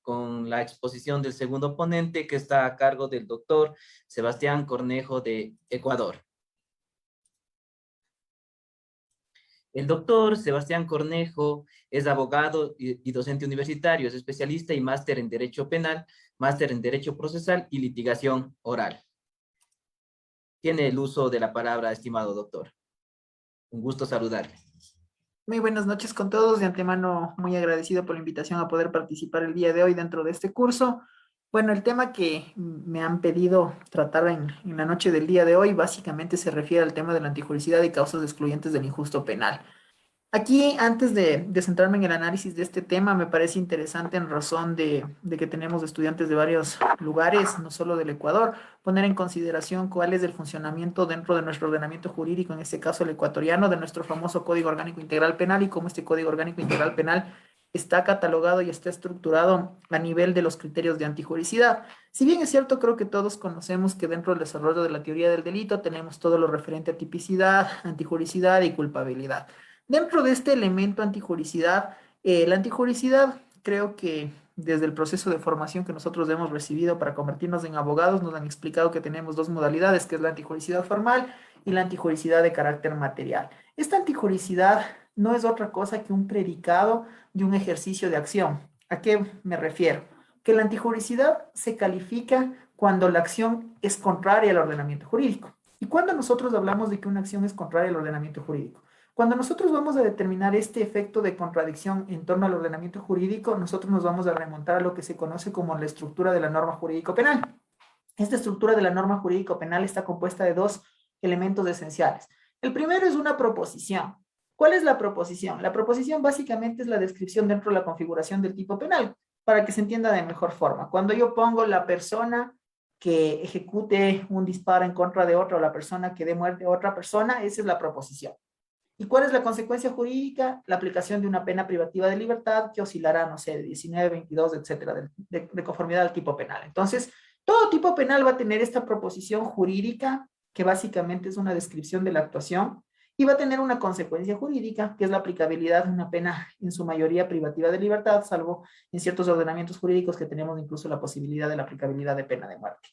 con la exposición del segundo ponente, que está a cargo del doctor Sebastián Cornejo de Ecuador. El doctor Sebastián Cornejo es abogado y docente universitario, es especialista y máster en Derecho Penal, máster en Derecho Procesal y Litigación Oral. Tiene el uso de la palabra, estimado doctor. Un gusto saludarle. Muy buenas noches con todos. De antemano, muy agradecido por la invitación a poder participar el día de hoy dentro de este curso. Bueno, el tema que me han pedido tratar en la noche del día de hoy básicamente se refiere al tema de la antijuricidad y causas excluyentes del injusto penal. Aquí, antes de centrarme en el análisis de este tema, me parece interesante en razón de que tenemos estudiantes de varios lugares, no solo del Ecuador, poner en consideración cuál es el funcionamiento dentro de nuestro ordenamiento jurídico, en este caso el ecuatoriano, de nuestro famoso Código Orgánico Integral Penal y cómo este Código Orgánico Integral Penal está catalogado y está estructurado a nivel de los criterios de antijuricidad. Si bien es cierto, creo que todos conocemos que dentro del desarrollo de la teoría del delito tenemos todo lo referente a tipicidad, antijuricidad y culpabilidad. Dentro de este elemento antijuricidad, la antijuricidad creo que desde el proceso de formación que nosotros hemos recibido para convertirnos en abogados nos han explicado que tenemos dos modalidades, que es la antijuricidad formal y la antijuricidad de carácter material. Esta antijuricidad no es otra cosa que un predicado de un ejercicio de acción. ¿A qué me refiero? Que la antijuricidad se califica cuando la acción es contraria al ordenamiento jurídico. ¿Y cuando nosotros hablamos de que una acción es contraria al ordenamiento jurídico? Cuando nosotros vamos a determinar este efecto de contradicción en torno al ordenamiento jurídico, nosotros nos vamos a remontar a lo que se conoce como la estructura de la norma jurídico-penal. Esta estructura de la norma jurídico-penal está compuesta de dos elementos esenciales. El primero es una proposición. ¿Cuál es la proposición? La proposición básicamente es la descripción dentro de la configuración del tipo penal, para que se entienda de mejor forma. Cuando yo pongo la persona que ejecute un disparo en contra de otra o la persona que dé muerte a otra persona, esa es la proposición. ¿Y cuál es la consecuencia jurídica? La aplicación de una pena privativa de libertad que oscilará, no sé, de 19, 22, etcétera, de conformidad al tipo penal. Entonces, todo tipo penal va a tener esta proposición jurídica, que básicamente es una descripción de la actuación, y va a tener una consecuencia jurídica, que es la aplicabilidad de una pena en su mayoría privativa de libertad, salvo en ciertos ordenamientos jurídicos que tenemos incluso la posibilidad de la aplicabilidad de pena de muerte.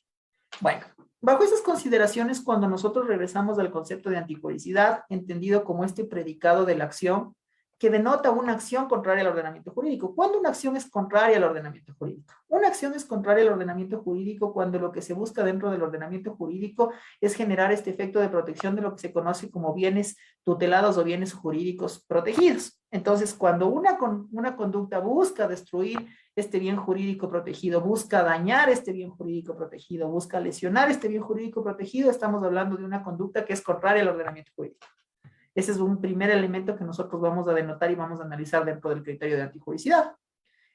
Bueno, bajo esas consideraciones, cuando nosotros regresamos al concepto de antijuricidad, entendido como este predicado de la acción, que denota una acción contraria al ordenamiento jurídico. ¿Cuándo una acción es contraria al ordenamiento jurídico? Una acción es contraria al ordenamiento jurídico cuando lo que se busca dentro del ordenamiento jurídico es generar este efecto de protección de lo que se conoce como bienes tutelados o bienes jurídicos protegidos. Entonces, cuando una conducta busca destruir este bien jurídico protegido, busca dañar este bien jurídico protegido, busca lesionar este bien jurídico protegido, estamos hablando de una conducta que es contraria al ordenamiento jurídico. Ese es un primer elemento que nosotros vamos a denotar y vamos a analizar dentro del criterio de antijuricidad.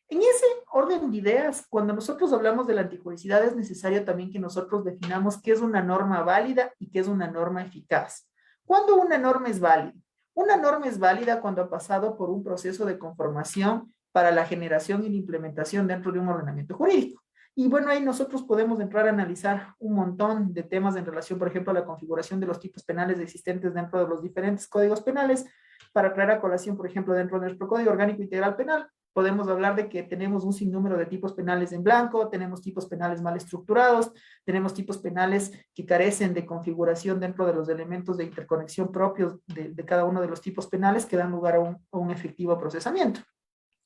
En ese orden de ideas, cuando nosotros hablamos de la antijuricidad, es necesario también que nosotros definamos qué es una norma válida y qué es una norma eficaz. ¿Cuándo una norma es válida? Una norma es válida cuando ha pasado por un proceso de conformación para la generación y la implementación dentro de un ordenamiento jurídico. Y bueno, ahí nosotros podemos entrar a analizar un montón de temas en relación, por ejemplo, a la configuración de los tipos penales existentes dentro de los diferentes códigos penales. Para traer a colación, por ejemplo, dentro de nuestro Código Orgánico Integral Penal, podemos hablar de que tenemos un sinnúmero de tipos penales en blanco, tenemos tipos penales mal estructurados, tenemos tipos penales que carecen de configuración dentro de los elementos de interconexión propios de cada uno de los tipos penales que dan lugar a un efectivo procesamiento.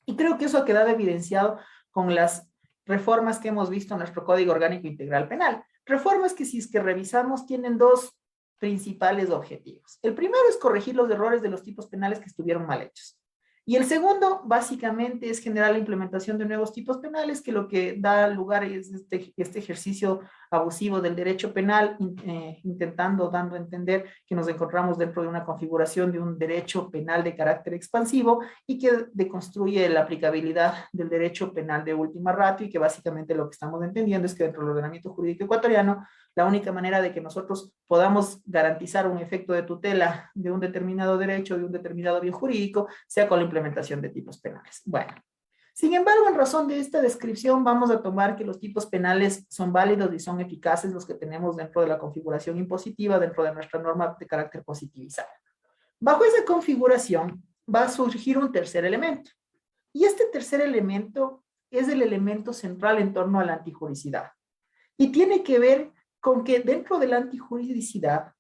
Y creo que eso ha quedado evidenciado con las reformas que hemos visto en nuestro Código Orgánico Integral Penal. Reformas que, si es que revisamos, tienen dos principales objetivos. El primero es corregir los errores de los tipos penales que estuvieron mal hechos. Y el segundo, básicamente, es generar la implementación de nuevos tipos penales, que lo que da lugar es este ejercicio abusivo del derecho penal, dando a entender que nos encontramos dentro de una configuración de un derecho penal de carácter expansivo y que deconstruye la aplicabilidad del derecho penal de última ratio, y que básicamente lo que estamos entendiendo es que dentro del ordenamiento jurídico ecuatoriano, la única manera de que nosotros podamos garantizar un efecto de tutela de un determinado derecho, de un determinado bien jurídico, sea con la implementación de tipos penales. Bueno, sin embargo, en razón de esta descripción, vamos a tomar que los tipos penales son válidos y son eficaces los que tenemos dentro de la configuración impositiva, dentro de nuestra norma de carácter positivizado. Bajo esa configuración va a surgir un tercer elemento. Y este tercer elemento es el elemento central en torno a la antijuricidad. Y tiene que ver con que dentro de la antijuridicidad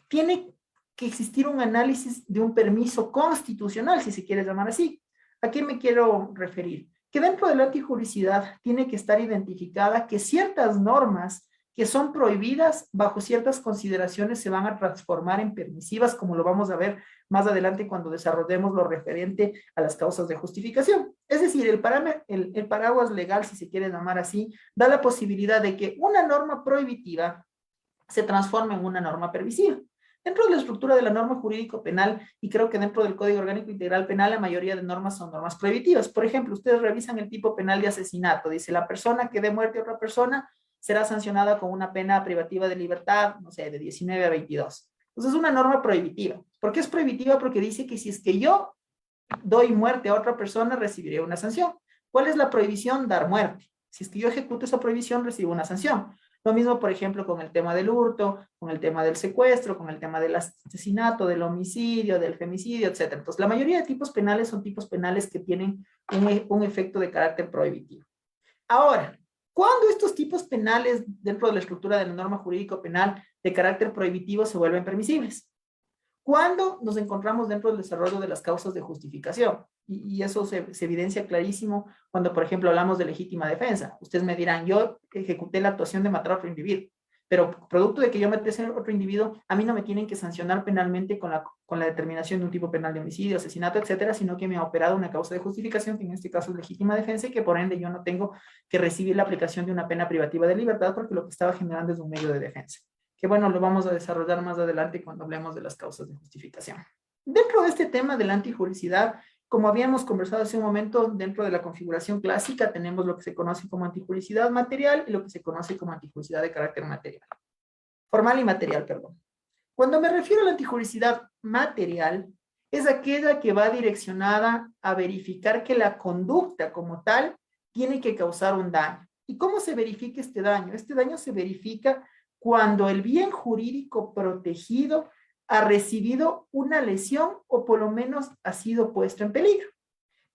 tiene que existir un análisis de un permiso constitucional, si se quiere llamar así. ¿A qué me quiero referir? Que dentro de la antijuridicidad tiene que estar identificada que ciertas normas que son prohibidas bajo ciertas consideraciones se van a transformar en permisivas, como lo vamos a ver más adelante cuando desarrollemos lo referente a las causas de justificación. Es decir, el paraguas legal, si se quiere llamar así, da la posibilidad de que una norma prohibitiva se transforme en una norma permisiva. Dentro de la estructura de la norma jurídico-penal, y creo que dentro del Código Orgánico Integral Penal, la mayoría de normas son normas prohibitivas. Por ejemplo, ustedes revisan el tipo penal de asesinato. Dice, la persona que dé muerte a otra persona será sancionada con una pena privativa de libertad, no sé, de 19 a 22. Entonces, es una norma prohibitiva. ¿Por qué es prohibitiva? Porque dice que si es que yo doy muerte a otra persona, recibiré una sanción. ¿Cuál es la prohibición? Dar muerte. Si es que yo ejecuto esa prohibición, recibo una sanción. Lo mismo, por ejemplo, con el tema del hurto, con el tema del secuestro, con el tema del asesinato, del homicidio, del femicidio, etc. Entonces, la mayoría de tipos penales son tipos penales que tienen un efecto de carácter prohibitivo. Ahora, ¿cuándo estos tipos penales dentro de la estructura de la norma jurídico-penal de carácter prohibitivo se vuelven permisibles? Cuando nos encontramos dentro del desarrollo de las causas de justificación. Y eso se evidencia clarísimo cuando, por ejemplo, hablamos de legítima defensa. Ustedes me dirán, yo ejecuté la actuación de matar a otro individuo, pero producto de que yo maté a otro individuo, a mí no me tienen que sancionar penalmente con la determinación de un tipo penal de homicidio, asesinato, etcétera, sino que me ha operado una causa de justificación, que en este caso es legítima defensa, y que por ende yo no tengo que recibir la aplicación de una pena privativa de libertad, porque lo que estaba generando es un medio de defensa. Que bueno, lo vamos a desarrollar más adelante cuando hablemos de las causas de justificación. Dentro de este tema de la antijuricidad, como habíamos conversado hace un momento, dentro de la configuración clásica tenemos lo que se conoce como antijuricidad material y lo que se conoce como antijuricidad de carácter material. Formal y material, perdón. Cuando me refiero a la antijuricidad material, es aquella que va direccionada a verificar que la conducta como tal tiene que causar un daño. ¿Y cómo se verifica este daño? Este daño se verifica cuando el bien jurídico protegido ha recibido una lesión o por lo menos ha sido puesto en peligro.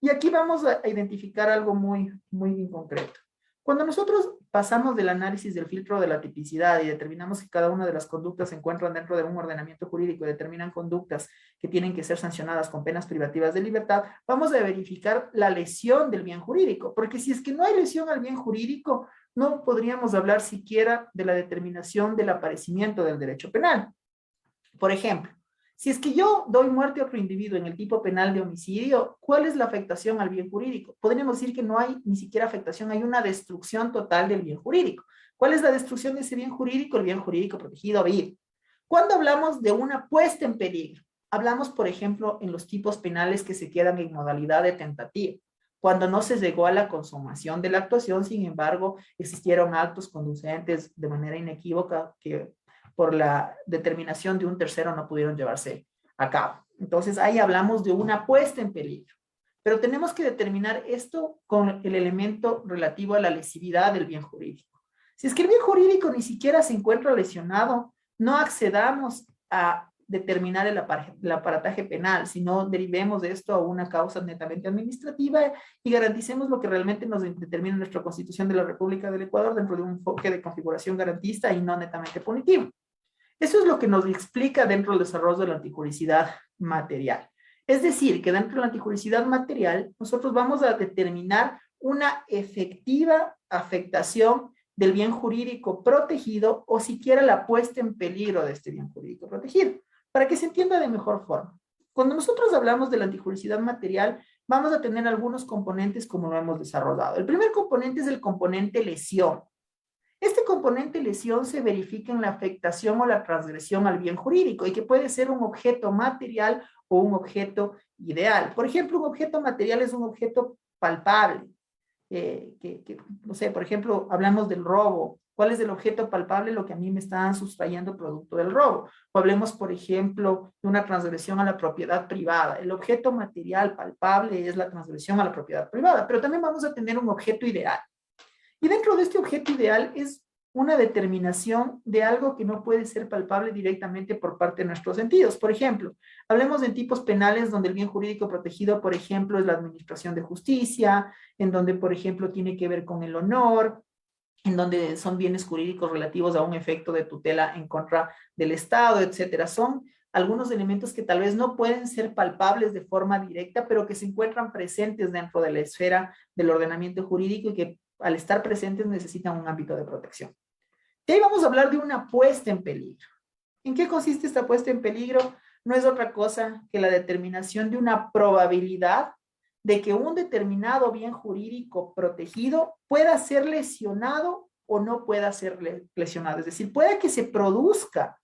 Y aquí vamos a identificar algo muy concreto. Cuando nosotros pasamos del análisis del filtro de la tipicidad y determinamos que cada una de las conductas se encuentran dentro de un ordenamiento jurídico y determinan conductas que tienen que ser sancionadas con penas privativas de libertad, vamos a verificar la lesión del bien jurídico, porque si es que no hay lesión al bien jurídico, no podríamos hablar siquiera de la determinación del aparecimiento del derecho penal. Por ejemplo, si es que yo doy muerte a otro individuo en el tipo penal de homicidio, ¿cuál es la afectación al bien jurídico? Podríamos decir que no hay ni siquiera afectación, hay una destrucción total del bien jurídico. ¿Cuál es la destrucción de ese bien jurídico? El bien jurídico protegido vivo. Cuando hablamos de una puesta en peligro, hablamos, por ejemplo, en los tipos penales que se quedan en modalidad de tentativa. Cuando no se llegó a la consumación de la actuación, sin embargo, existieron actos conducentes de manera inequívoca que por la determinación de un tercero no pudieron llevarse a cabo. Entonces, ahí hablamos de una puesta en peligro. Pero tenemos que determinar esto con el elemento relativo a la lesividad del bien jurídico. Si es que el bien jurídico ni siquiera se encuentra lesionado, no accedamos a determinar el aparataje penal, sino derivemos de esto a una causa netamente administrativa y garanticemos lo que realmente nos determina nuestra Constitución de la República del Ecuador dentro de un enfoque de configuración garantista y no netamente punitivo. Eso es lo que nos explica dentro del desarrollo de la antijuricidad material. Es decir, que dentro de la antijuricidad material nosotros vamos a determinar una efectiva afectación del bien jurídico protegido o siquiera la puesta en peligro de este bien jurídico protegido. Para que se entienda de mejor forma. Cuando nosotros hablamos de la antijuricidad material, vamos a tener algunos componentes como lo hemos desarrollado. El primer componente es el componente lesión. Este componente lesión se verifica en la afectación o la transgresión al bien jurídico y que puede ser un objeto material o un objeto ideal. Por ejemplo, un objeto material es un objeto palpable. No sé, por ejemplo, hablamos del robo. ¿Cuál es el objeto palpable? Lo que a mí me están sustrayendo producto del robo. O hablemos, por ejemplo, de una transgresión a la propiedad privada. El objeto material palpable es la transgresión a la propiedad privada, pero también vamos a tener un objeto ideal. Y dentro de este objeto ideal es una determinación de algo que no puede ser palpable directamente por parte de nuestros sentidos. Por ejemplo, hablemos de tipos penales donde el bien jurídico protegido, por ejemplo, es la administración de justicia, en donde, por ejemplo, tiene que ver con el honor, en donde son bienes jurídicos relativos a un efecto de tutela en contra del Estado, etcétera. Son algunos elementos que tal vez no pueden ser palpables de forma directa, pero que se encuentran presentes dentro de la esfera del ordenamiento jurídico y que al estar presentes necesitan un ámbito de protección. De ahí vamos a hablar de una puesta en peligro. ¿En qué consiste esta puesta en peligro? No es otra cosa que la determinación de una probabilidad de que un determinado bien jurídico protegido pueda ser lesionado o no pueda ser lesionado. Es decir, puede que se produzca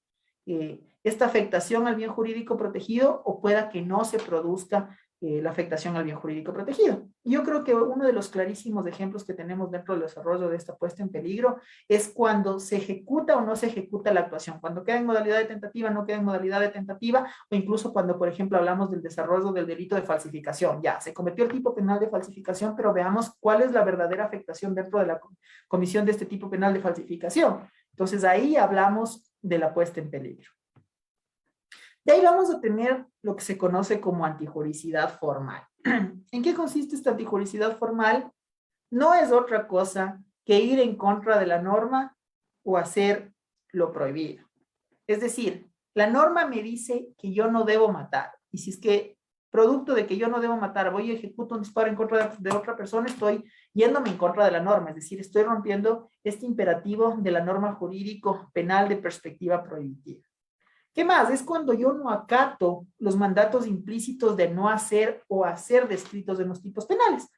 esta afectación al bien jurídico protegido o pueda que no se produzca la afectación al bien jurídico protegido. Yo creo que uno de los clarísimos ejemplos que tenemos dentro del desarrollo de esta puesta en peligro es cuando se ejecuta o no se ejecuta la actuación, cuando queda en modalidad de tentativa, no queda en modalidad de tentativa, o incluso cuando, por ejemplo, hablamos del desarrollo del delito de falsificación. Ya, se cometió el tipo penal de falsificación, pero veamos cuál es la verdadera afectación dentro de la comisión de este tipo penal de falsificación. Entonces, ahí hablamos de la puesta en peligro. De ahí vamos a tener lo que se conoce como antijuricidad formal. ¿En qué consiste esta antijuricidad formal? No es otra cosa que ir en contra de la norma o hacer lo prohibido. Es decir, la norma me dice que yo no debo matar. Y si es que producto de que yo no debo matar, voy y ejecuto un disparo en contra de otra persona, estoy yéndome en contra de la norma. Es decir, estoy rompiendo este imperativo de la norma jurídico penal de perspectiva prohibitiva. ¿Qué más? Es cuando yo no acato los mandatos implícitos de no hacer o hacer descritos en los tipos penales.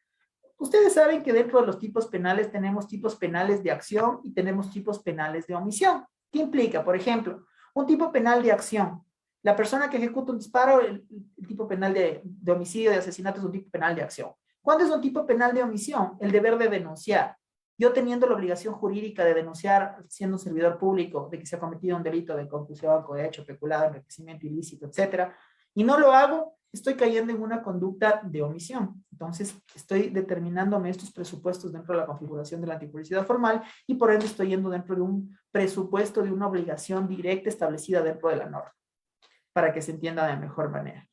Ustedes saben que dentro de los tipos penales tenemos tipos penales de acción y tenemos tipos penales de omisión. ¿Qué implica? Por ejemplo, un tipo penal de acción. La persona que ejecuta un disparo, el tipo penal de homicidio, de asesinato es un tipo penal de acción. ¿Cuándo es un tipo penal de omisión? El deber de denunciar. Yo teniendo la obligación jurídica de denunciar, siendo un servidor público, de que se ha cometido un delito de concusión, cohecho, peculado, enriquecimiento ilícito, etcétera, y no lo hago, estoy cayendo en una conducta de omisión. Entonces, estoy determinándome estos presupuestos dentro de la configuración de la antipublicidad formal y por ende estoy yendo dentro de un presupuesto de una obligación directa establecida dentro de la norma, para que se entienda de mejor manera.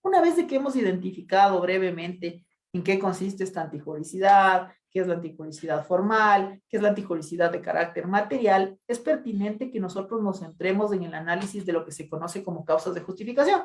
Una vez de que hemos identificado brevemente en qué consiste esta antijuricidad, qué es la antijuricidad formal, qué es la antijuricidad de carácter material, es pertinente que nosotros nos centremos en el análisis de lo que se conoce como causas de justificación.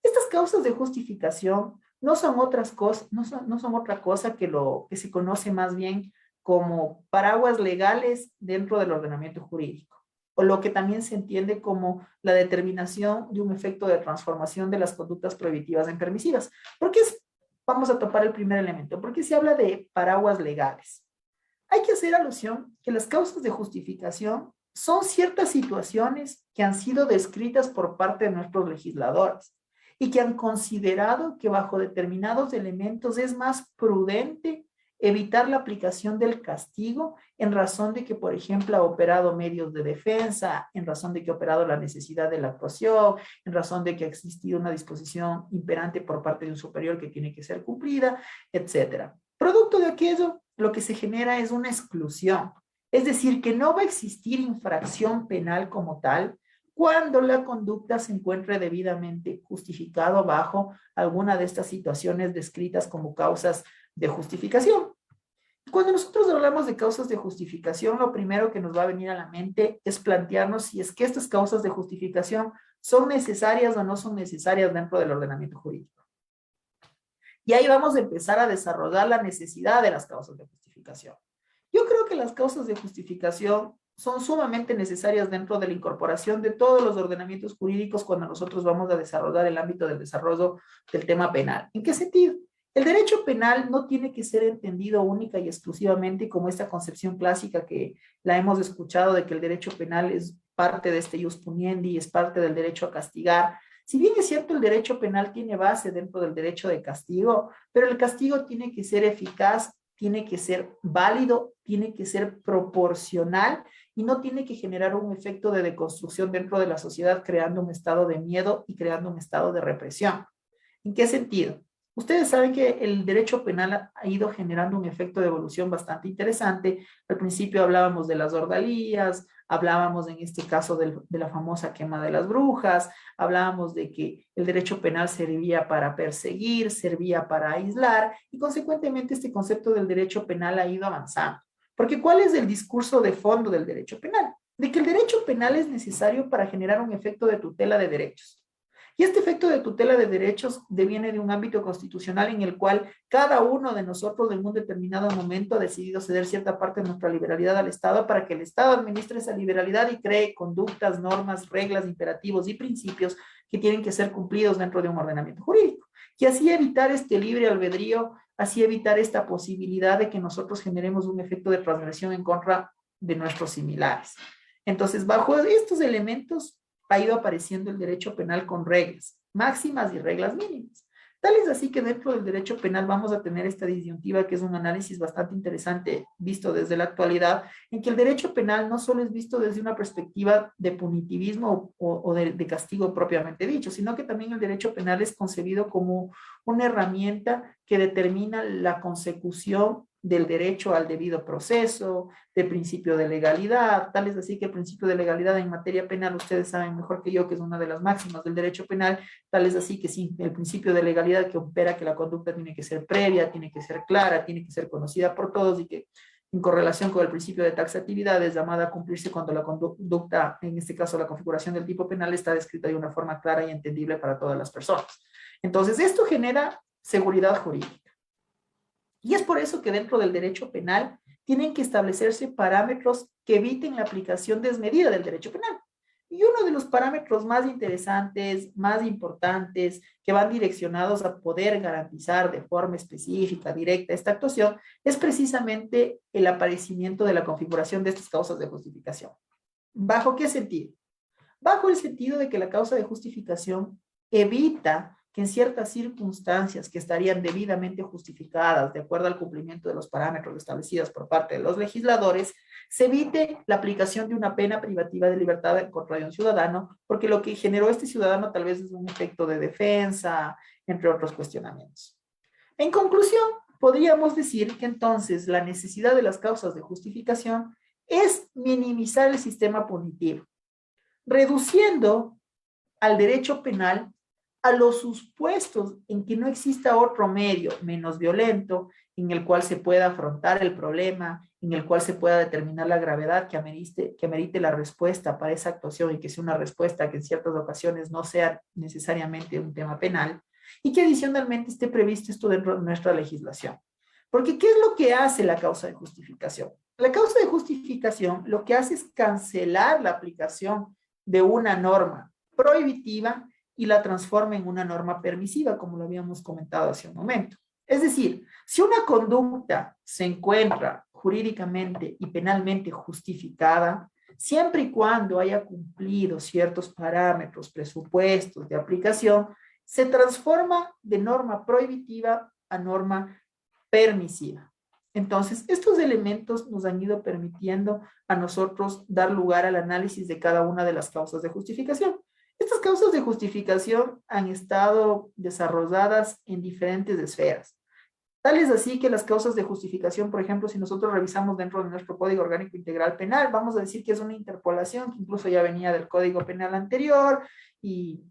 Estas causas de justificación no son otras cosas, no son otra cosa que lo que se conoce más bien como paraguas legales dentro del ordenamiento jurídico, o lo que también se entiende como la determinación de un efecto de transformación de las conductas prohibitivas en permisivas. ¿Por qué vamos a topar el primer elemento? ¿Por qué se habla de paraguas legales? Hay que hacer alusión que las causas de justificación son ciertas situaciones que han sido descritas por parte de nuestros legisladores y que han considerado que bajo determinados elementos es más prudente evitar la aplicación del castigo en razón de que, por ejemplo, ha operado medios de defensa, en razón de que ha operado la necesidad de la actuación, en razón de que ha existido una disposición imperante por parte de un superior que tiene que ser cumplida, etcétera. Producto de aquello, lo que se genera es una exclusión. Es decir, que no va a existir infracción penal como tal cuando la conducta se encuentre debidamente justificado bajo alguna de estas situaciones descritas como causas de justificación. Cuando nosotros hablamos de causas de justificación, lo primero que nos va a venir a la mente es plantearnos si es que estas causas de justificación son necesarias o no son necesarias dentro del ordenamiento jurídico. Y ahí vamos a empezar a desarrollar la necesidad de las causas de justificación. Yo creo que las causas de justificación son sumamente necesarias dentro de la incorporación de todos los ordenamientos jurídicos cuando nosotros vamos a desarrollar el ámbito del desarrollo del tema penal. ¿En qué sentido? El derecho penal no tiene que ser entendido única y exclusivamente como esta concepción clásica que la hemos escuchado de que el derecho penal es parte de este ius puniendi, es parte del derecho a castigar. Si bien es cierto, el derecho penal tiene base dentro del derecho de castigo, pero el castigo tiene que ser eficaz, tiene que ser válido, tiene que ser proporcional y no tiene que generar un efecto de deconstrucción dentro de la sociedad creando un estado de miedo y creando un estado de represión. ¿En qué sentido? Ustedes saben que el derecho penal ha ido generando un efecto de evolución bastante interesante. Al principio hablábamos de las ordalías, hablábamos en este caso de la famosa quema de las brujas, hablábamos de que el derecho penal servía para perseguir, servía para aislar y consecuentemente este concepto del derecho penal ha ido avanzando. Porque ¿cuál es el discurso de fondo del derecho penal? De que el derecho penal es necesario para generar un efecto de tutela de derechos. Y este efecto de tutela de derechos deviene de un ámbito constitucional en el cual cada uno de nosotros en un determinado momento ha decidido ceder cierta parte de nuestra liberalidad al Estado para que el Estado administre esa liberalidad y cree conductas, normas, reglas, imperativos y principios que tienen que ser cumplidos dentro de un ordenamiento jurídico. Y así evitar este libre albedrío, así evitar esta posibilidad de que nosotros generemos un efecto de transgresión en contra de nuestros similares. Entonces, bajo estos elementos, ha ido apareciendo el derecho penal con reglas máximas y reglas mínimas. Tal es así que dentro del derecho penal vamos a tener esta disyuntiva que es un análisis bastante interesante visto desde la actualidad, en que el derecho penal no solo es visto desde una perspectiva de punitivismo o de castigo propiamente dicho, sino que también el derecho penal es concebido como una herramienta que determina la consecución del derecho al debido proceso, del principio de legalidad, tal es así que el principio de legalidad en materia penal, ustedes saben mejor que yo que es una de las máximas del derecho penal, tal es así que sí, el principio de legalidad que opera que la conducta tiene que ser previa, tiene que ser clara, tiene que ser conocida por todos y que en correlación con el principio de taxatividad es llamada a cumplirse cuando la conducta, en este caso la configuración del tipo penal, está descrita de una forma clara y entendible para todas las personas. Entonces, esto genera seguridad jurídica. Y es por eso que dentro del derecho penal tienen que establecerse parámetros que eviten la aplicación desmedida del derecho penal. Y uno de los parámetros más interesantes, más importantes, que van direccionados a poder garantizar de forma específica, directa, esta actuación, es precisamente el aparecimiento de la configuración de estas causas de justificación. ¿Bajo qué sentido? Bajo el sentido de que la causa de justificación evita que en ciertas circunstancias que estarían debidamente justificadas de acuerdo al cumplimiento de los parámetros establecidos por parte de los legisladores, se evite la aplicación de una pena privativa de libertad en contra de un ciudadano, porque lo que generó este ciudadano tal vez es un efecto de defensa, entre otros cuestionamientos. En conclusión, podríamos decir que entonces la necesidad de las causas de justificación es minimizar el sistema punitivo, reduciendo al derecho penal a los supuestos en que no exista otro medio menos violento en el cual se pueda afrontar el problema, en el cual se pueda determinar la gravedad que amerite la respuesta para esa actuación y que sea una respuesta que en ciertas ocasiones no sea necesariamente un tema penal y que adicionalmente esté previsto esto dentro de nuestra legislación. Porque ¿qué es lo que hace la causa de justificación? La causa de justificación lo que hace es cancelar la aplicación de una norma prohibitiva y la transforma en una norma permisiva, como lo habíamos comentado hace un momento. Es decir, si una conducta se encuentra jurídicamente y penalmente justificada, siempre y cuando haya cumplido ciertos parámetros, presupuestos de aplicación, se transforma de norma prohibitiva a norma permisiva. Entonces, estos elementos nos han ido permitiendo a nosotros dar lugar al análisis de cada una de las causas de justificación. Estas causas de justificación han estado desarrolladas en diferentes esferas. Tal es así que las causas de justificación, por ejemplo, si nosotros revisamos dentro de nuestro Código Orgánico Integral Penal, vamos a decir que es una interpolación que incluso ya venía del Código Penal anterior y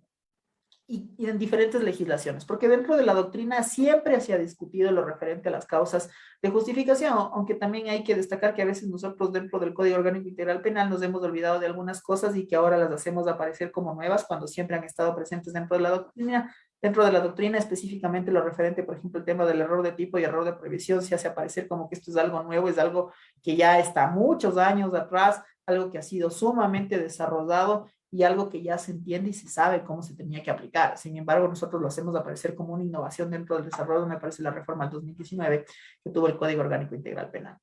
en diferentes legislaciones, porque dentro de la doctrina siempre se ha discutido lo referente a las causas de justificación, aunque también hay que destacar que a veces nosotros dentro del Código Orgánico Integral Penal nos hemos olvidado de algunas cosas y que ahora las hacemos aparecer como nuevas cuando siempre han estado presentes dentro de la doctrina. Dentro de la doctrina, específicamente lo referente, por ejemplo, el tema del error de tipo y error de previsión, se hace aparecer como que esto es algo nuevo, es algo que ya está muchos años atrás, algo que ha sido sumamente desarrollado y algo que ya se entiende y se sabe cómo se tenía que aplicar. Sin embargo, nosotros lo hacemos aparecer como una innovación dentro del desarrollo, me parece la reforma del 2019 que tuvo el Código Orgánico Integral Penal.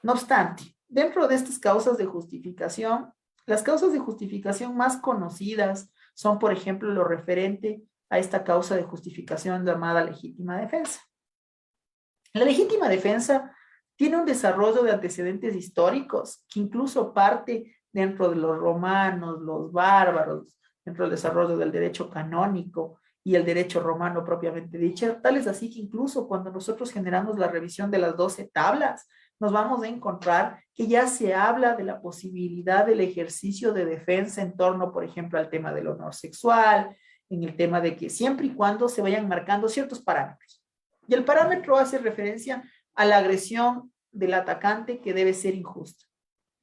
No obstante, dentro de estas causas de justificación, las causas de justificación más conocidas son, por ejemplo, lo referente a esta causa de justificación llamada legítima defensa. La legítima defensa tiene un desarrollo de antecedentes históricos que incluso parte dentro de los romanos, los bárbaros, dentro del desarrollo del derecho canónico, y el derecho romano propiamente dicho. Tal es así que incluso cuando nosotros generamos la revisión de las 12 tablas, nos vamos a encontrar que ya se habla de la posibilidad del ejercicio de defensa en torno, por ejemplo, al tema del honor sexual, en el tema de que siempre y cuando se vayan marcando ciertos parámetros. Y el parámetro hace referencia a la agresión del atacante que debe ser injusta.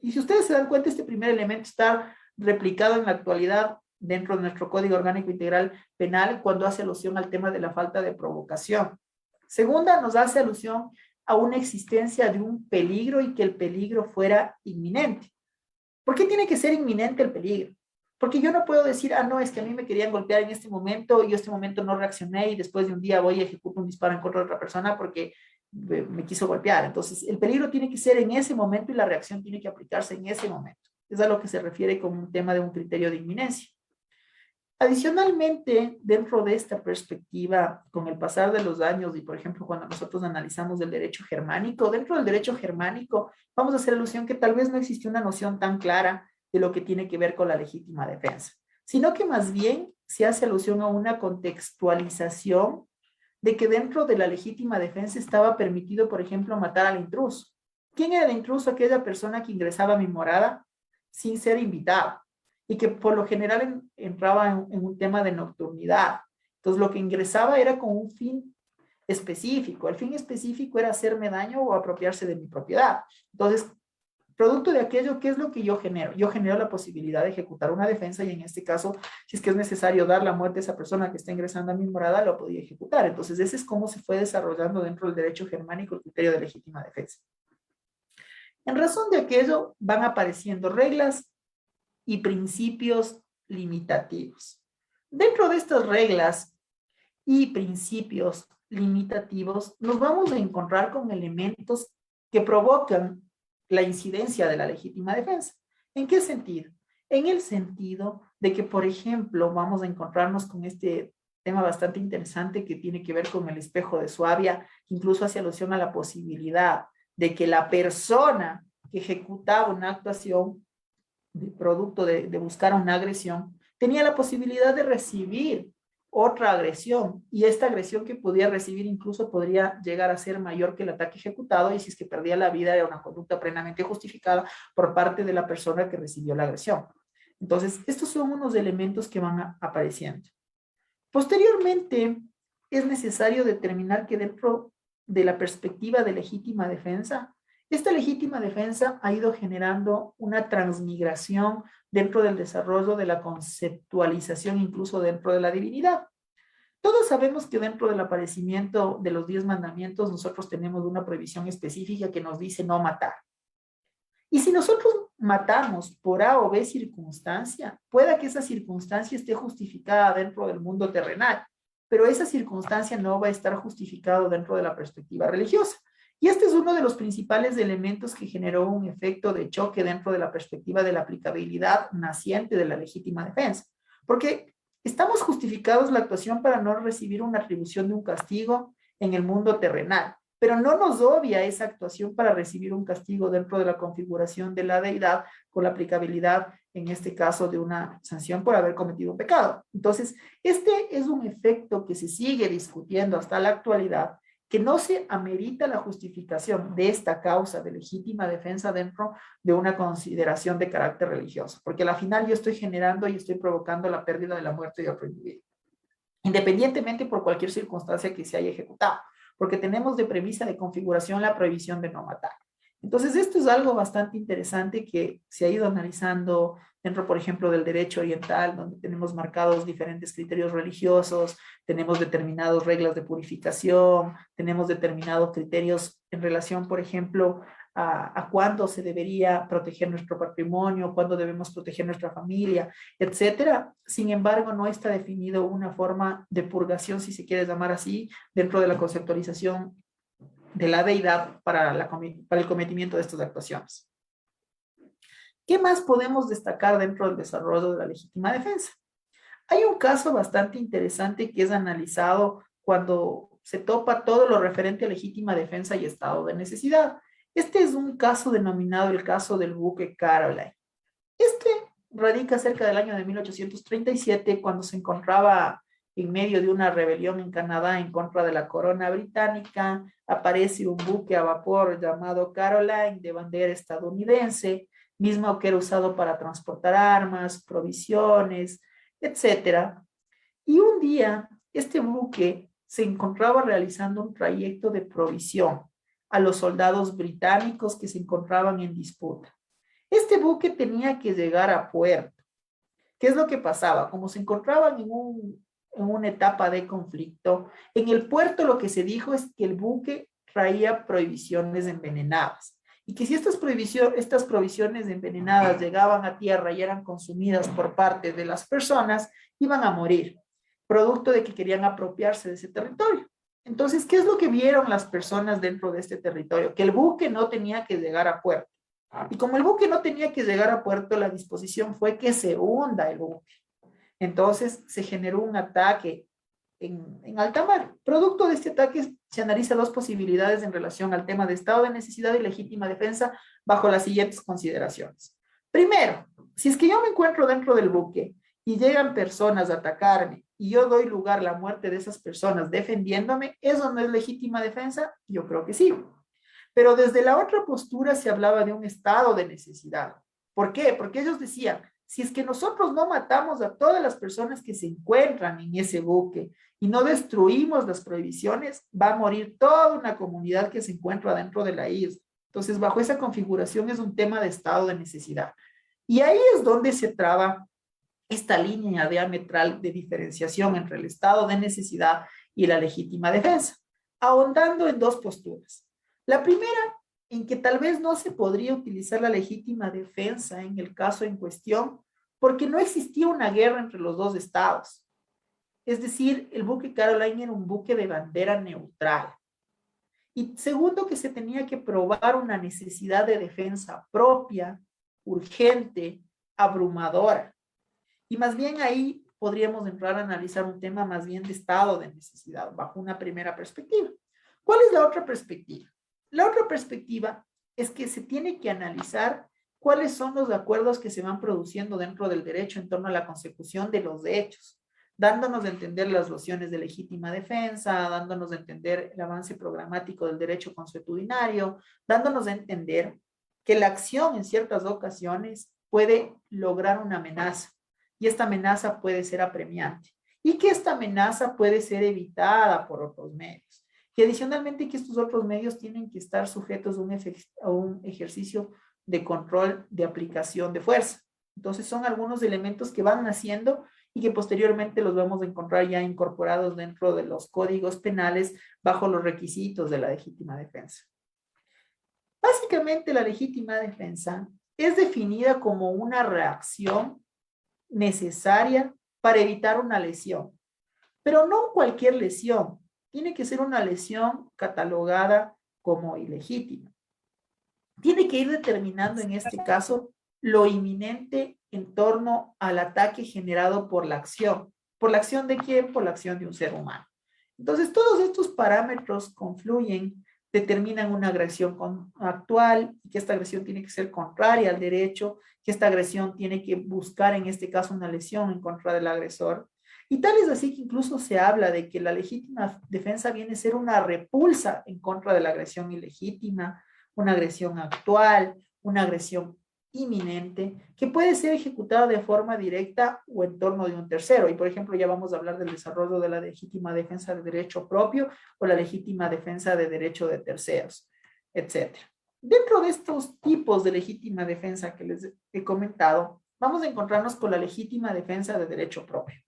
Y si ustedes se dan cuenta, este primer elemento está replicado en la actualidad dentro de nuestro Código Orgánico Integral Penal cuando hace alusión al tema de la falta de provocación. Segunda, nos hace alusión a una existencia de un peligro y que el peligro fuera inminente. ¿Por qué tiene que ser inminente el peligro? Porque yo no puedo decir, no, es que a mí me querían golpear en este momento y yo en este momento no reaccioné y después de un día voy y ejecuto un disparo en contra de otra persona porque me quiso golpear. Entonces, el peligro tiene que ser en ese momento y la reacción tiene que aplicarse en ese momento. Es a lo que se refiere con un tema de un criterio de inminencia. Adicionalmente, dentro de esta perspectiva, con el pasar de los años y, por ejemplo, cuando nosotros analizamos el derecho germánico, dentro del derecho germánico vamos a hacer alusión que tal vez no existió una noción tan clara de lo que tiene que ver con la legítima defensa, sino que más bien se hace alusión a una contextualización de que dentro de la legítima defensa estaba permitido, por ejemplo, matar al intruso. ¿Quién era el intruso? Aquella persona que ingresaba a mi morada sin ser invitado y que por lo general entraba en un tema de nocturnidad. Entonces, lo que ingresaba era con un fin específico. El fin específico era hacerme daño o apropiarse de mi propiedad. Entonces, producto de aquello, ¿qué es lo que yo genero? Yo genero la posibilidad de ejecutar una defensa y en este caso, si es que es necesario dar la muerte a esa persona que está ingresando a mi morada, lo podía ejecutar. Entonces, ese es cómo se fue desarrollando dentro del derecho germánico el criterio de legítima defensa. En razón de aquello, van apareciendo reglas y principios limitativos. Dentro de estas reglas y principios limitativos, nos vamos a encontrar con elementos que provocan la incidencia de la legítima defensa. ¿En qué sentido? En el sentido de que, por ejemplo, vamos a encontrarnos con este tema bastante interesante que tiene que ver con el espejo de Suabia, que incluso hace alusión a la posibilidad de que la persona que ejecutaba una actuación de producto de buscar una agresión, tenía la posibilidad de recibir otra agresión y esta agresión que podía recibir incluso podría llegar a ser mayor que el ataque ejecutado y si es que perdía la vida era una conducta plenamente justificada por parte de la persona que recibió la agresión. Entonces, estos son unos elementos que van apareciendo. Posteriormente, es necesario determinar que dentro de la perspectiva de legítima defensa, esta legítima defensa ha ido generando una transmigración dentro del desarrollo de la conceptualización, incluso dentro de la divinidad. Todos sabemos que dentro del aparecimiento de los 10 mandamientos nosotros tenemos una prohibición específica que nos dice no matar. Y si nosotros matamos por A o B circunstancia, pueda que esa circunstancia esté justificada dentro del mundo terrenal, pero esa circunstancia no va a estar justificada dentro de la perspectiva religiosa. Y este es uno de los principales elementos que generó un efecto de choque dentro de la perspectiva de la aplicabilidad naciente de la legítima defensa. Porque estamos justificados la actuación para no recibir una atribución de un castigo en el mundo terrenal, pero no nos obvia esa actuación para recibir un castigo dentro de la configuración de la deidad con la aplicabilidad, en este caso, de una sanción por haber cometido un pecado. Entonces, este es un efecto que se sigue discutiendo hasta la actualidad, que no se amerita la justificación de esta causa de legítima defensa dentro de una consideración de carácter religioso, porque al final yo estoy generando y estoy provocando la pérdida de la muerte de otro individuo, independientemente por cualquier circunstancia que se haya ejecutado, porque tenemos de premisa de configuración la prohibición de no matar. Entonces, esto es algo bastante interesante que se ha ido analizando dentro, por ejemplo, del derecho oriental, donde tenemos marcados diferentes criterios religiosos, tenemos determinadas reglas de purificación, tenemos determinados criterios en relación, por ejemplo, a cuándo se debería proteger nuestro patrimonio, cuándo debemos proteger nuestra familia, etcétera. Sin embargo, no está definido una forma de purgación, si se quiere llamar así, dentro de la conceptualización de la deidad para el cometimiento de estas actuaciones. ¿Qué más podemos destacar dentro del desarrollo de la legítima defensa? Hay un caso bastante interesante que es analizado cuando se topa todo lo referente a legítima defensa y estado de necesidad. Este es un caso denominado el caso del buque Caroline. Este radica cerca del año de 1837, cuando se encontraba en medio de una rebelión en Canadá en contra de la corona británica, aparece un buque a vapor llamado Caroline de bandera estadounidense, mismo que era usado para transportar armas, provisiones, etcétera. Y un día, este buque se encontraba realizando un trayecto de provisión a los soldados británicos que se encontraban en disputa. Este buque tenía que llegar a puerto. ¿Qué es lo que pasaba? Como se encontraban en una etapa de conflicto, en el puerto lo que se dijo es que el buque traía provisiones envenenadas y que si estas provisiones envenenadas llegaban a tierra y eran consumidas por parte de las personas, iban a morir, producto de que querían apropiarse de ese territorio. Entonces, ¿qué es lo que vieron las personas dentro de este territorio? Que el buque no tenía que llegar a puerto. Y como el buque no tenía que llegar a puerto, la disposición fue que se hunda el buque. Entonces se generó un ataque en alta mar. Producto de este ataque se analiza dos posibilidades en relación al tema de estado de necesidad y legítima defensa bajo las siguientes consideraciones. Primero, si es que yo me encuentro dentro del buque y llegan personas a atacarme y yo doy lugar a la muerte de esas personas defendiéndome, ¿eso no es legítima defensa? Yo creo que sí. Pero desde la otra postura se hablaba de un estado de necesidad. ¿Por qué? Porque ellos decían, si es que nosotros no matamos a todas las personas que se encuentran en ese buque y no destruimos las prohibiciones, va a morir toda una comunidad que se encuentra dentro de la isla. Entonces, bajo esa configuración es un tema de estado de necesidad. Y ahí es donde se traba esta línea diametral de diferenciación entre el estado de necesidad y la legítima defensa, ahondando en dos posturas. La primera, en que tal vez no se podría utilizar la legítima defensa en el caso en cuestión, porque no existía una guerra entre los dos estados. Es decir, el buque Caroline era un buque de bandera neutral. Y segundo, que se tenía que probar una necesidad de defensa propia, urgente, abrumadora. Y más bien ahí podríamos entrar a analizar un tema más bien de estado de necesidad, bajo una primera perspectiva. ¿Cuál es la otra perspectiva? La otra perspectiva es que se tiene que analizar cuáles son los acuerdos que se van produciendo dentro del derecho en torno a la consecución de los hechos, dándonos a entender las nociones de legítima defensa, dándonos a entender el avance programático del derecho consuetudinario, dándonos a entender que la acción en ciertas ocasiones puede lograr una amenaza y esta amenaza puede ser apremiante y que esta amenaza puede ser evitada por otros medios. Y adicionalmente que estos otros medios tienen que estar sujetos a un ejercicio de control de aplicación de fuerza. Entonces son algunos elementos que van naciendo y que posteriormente los vamos a encontrar ya incorporados dentro de los códigos penales bajo los requisitos de la legítima defensa. Básicamente la legítima defensa es definida como una reacción necesaria para evitar una lesión, pero no cualquier lesión. Tiene que ser una lesión catalogada como ilegítima. Tiene que ir determinando en este caso lo inminente en torno al ataque generado por la acción. ¿Por la acción de quién? Por la acción de un ser humano. Entonces, todos estos parámetros confluyen, determinan una agresión actual, y que esta agresión tiene que ser contraria al derecho, que esta agresión tiene que buscar, en este caso, una lesión en contra del agresor. Y tal es así que incluso se habla de que la legítima defensa viene a ser una repulsa en contra de la agresión ilegítima, una agresión actual, una agresión inminente, que puede ser ejecutada de forma directa o en torno de un tercero. Y por ejemplo, ya vamos a hablar del desarrollo de la legítima defensa de derecho propio o la legítima defensa de derecho de terceros, etc. Dentro de estos tipos de legítima defensa que les he comentado, vamos a encontrarnos con la legítima defensa de derecho propio.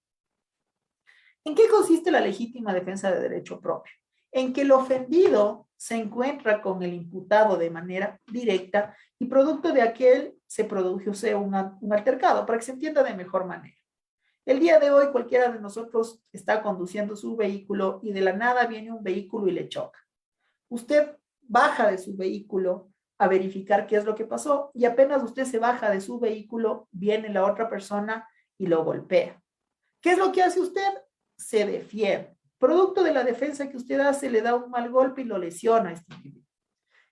¿En qué consiste la legítima defensa de derecho propio? En que el ofendido se encuentra con el imputado de manera directa y producto de aquel se produce un altercado, para que se entienda de mejor manera. El día de hoy cualquiera de nosotros está conduciendo su vehículo y de la nada viene un vehículo y le choca. Usted baja de su vehículo a verificar qué es lo que pasó y apenas usted se baja de su vehículo, viene la otra persona y lo golpea. ¿Qué es lo que hace usted? Se defiende. Producto de la defensa que usted hace, le da un mal golpe y lo lesiona a este individuo.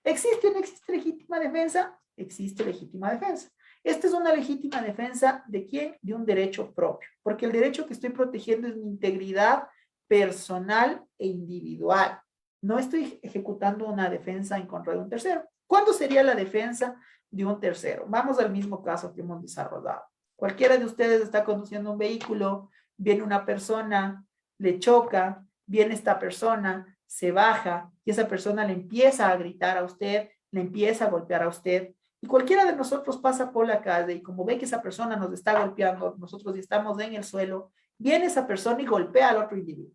¿Existe o no existe legítima defensa? Existe legítima defensa. Esta es una legítima defensa ¿de quién? De un derecho propio, porque el derecho que estoy protegiendo es mi integridad personal e individual. No estoy ejecutando una defensa en contra de un tercero. ¿Cuándo sería la defensa de un tercero? Vamos al mismo caso que hemos desarrollado. Cualquiera de ustedes está conduciendo un vehículo, viene una persona, le choca, viene esta persona, se baja y esa persona le empieza a gritar a usted, le empieza a golpear a usted. Y cualquiera de nosotros pasa por la calle y como ve que esa persona nos está golpeando, nosotros estamos en el suelo, viene esa persona y golpea al otro individuo.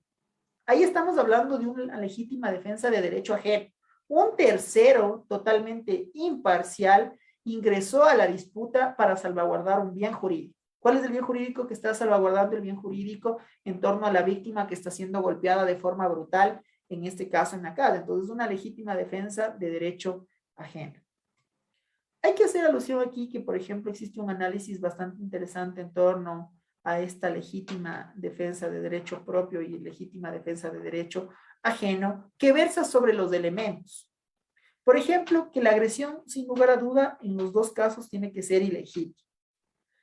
Ahí estamos hablando de una legítima defensa de derecho ajeno. Un tercero totalmente imparcial ingresó a la disputa para salvaguardar un bien jurídico. ¿Cuál es el bien jurídico que está salvaguardando? El bien jurídico en torno a la víctima que está siendo golpeada de forma brutal, en este caso en la calle. Entonces, una legítima defensa de derecho ajeno. Hay que hacer alusión aquí que, por ejemplo, existe un análisis bastante interesante en torno a esta legítima defensa de derecho propio y legítima defensa de derecho ajeno, que versa sobre los elementos. Por ejemplo, que la agresión, sin lugar a duda, en los dos casos tiene que ser ilegítima.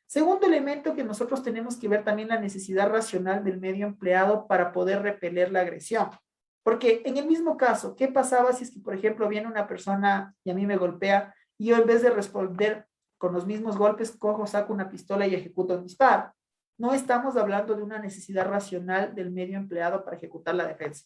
Segundo elemento que nosotros tenemos que ver también la necesidad racional del medio empleado para poder repeler la agresión. Porque en el mismo caso, ¿qué pasaba si es que, por ejemplo, viene una persona y a mí me golpea y yo en vez de responder con los mismos golpes, cojo, saco una pistola y ejecuto un disparo? No estamos hablando de una necesidad racional del medio empleado para ejecutar la defensa.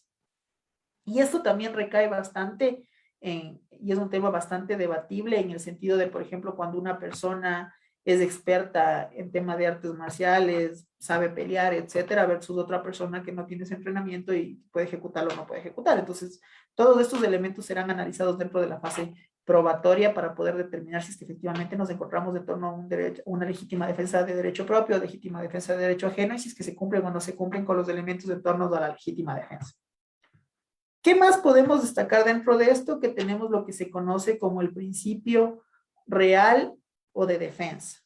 Y esto también recae bastante y es un tema bastante debatible en el sentido de, por ejemplo, cuando una persona es experta en tema de artes marciales, sabe pelear, etcétera, versus otra persona que no tiene ese entrenamiento y puede ejecutarlo o no puede ejecutar. Entonces, todos estos elementos serán analizados dentro de la fase probatoria para poder determinar si es que efectivamente nos encontramos en torno a un derecho, una legítima defensa de derecho propio, legítima defensa de derecho ajeno, y si es que se cumplen o no se cumplen con los elementos en torno a la legítima defensa. ¿Qué más podemos destacar dentro de esto? Que tenemos lo que se conoce como el principio real o de defensa.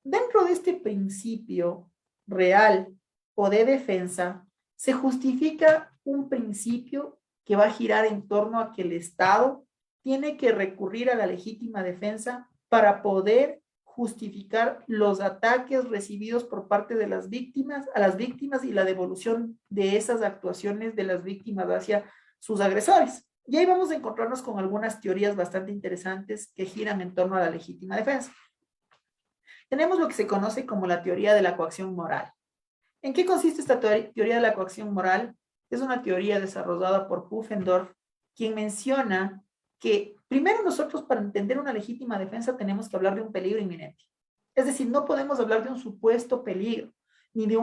Dentro de este principio real o de defensa, se justifica un principio que va a girar en torno a que el Estado tiene que recurrir a la legítima defensa para poder justificar los ataques recibidos por parte de las víctimas, a las víctimas y la devolución de esas actuaciones de las víctimas hacia sus agresores. Y ahí vamos a encontrarnos con algunas teorías bastante interesantes que giran en torno a la legítima defensa. Tenemos lo que se conoce como la teoría de la coacción moral. ¿En qué consiste esta teoría de la coacción moral? Es una teoría desarrollada por Pufendorf, quien menciona que primero nosotros para entender una legítima defensa tenemos que hablar de un peligro inminente. Es decir, no podemos hablar de un supuesto peligro, ni de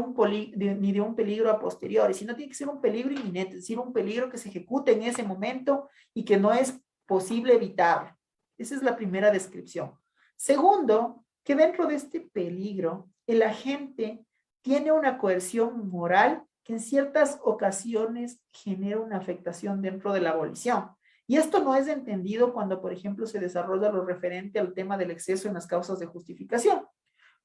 un peligro a posteriori, sino tiene que ser un peligro inminente, es decir, un peligro que se ejecute en ese momento y que no es posible evitarlo. Esa es la primera descripción. Segundo, que dentro de este peligro, el agente tiene una coerción moral que en ciertas ocasiones genera una afectación dentro de la abolición. Y esto no es entendido cuando, por ejemplo, se desarrolla lo referente al tema del exceso en las causas de justificación.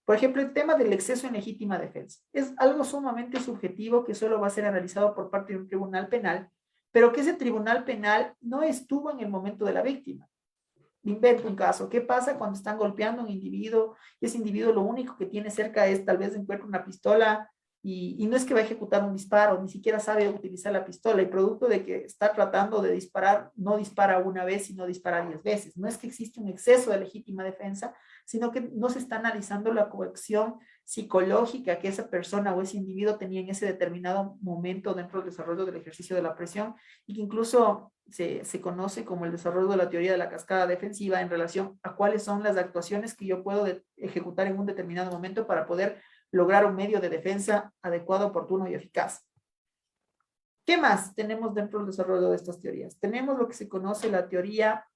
Por ejemplo, el tema del exceso en legítima defensa. Es algo sumamente subjetivo que solo va a ser analizado por parte de un tribunal penal, pero que ese tribunal penal no estuvo en el momento de la víctima. Invento un caso. ¿Qué pasa cuando están golpeando a un individuo y ese individuo lo único que tiene cerca es tal vez encuentra una pistola y no es que va a ejecutar un disparo, ni siquiera sabe utilizar la pistola y producto de que está tratando de disparar, no dispara una vez, sino dispara 10 veces? No es que existe un exceso de legítima defensa, sino que no se está analizando la coacción psicológica que esa persona o ese individuo tenía en ese determinado momento dentro del desarrollo del ejercicio de la presión y que incluso se conoce como el desarrollo de la teoría de la cascada defensiva en relación a cuáles son las actuaciones que yo puedo ejecutar en un determinado momento para poder lograr un medio de defensa adecuado, oportuno y eficaz. ¿Qué más tenemos dentro del desarrollo de estas teorías? Tenemos lo que se conoce la teoría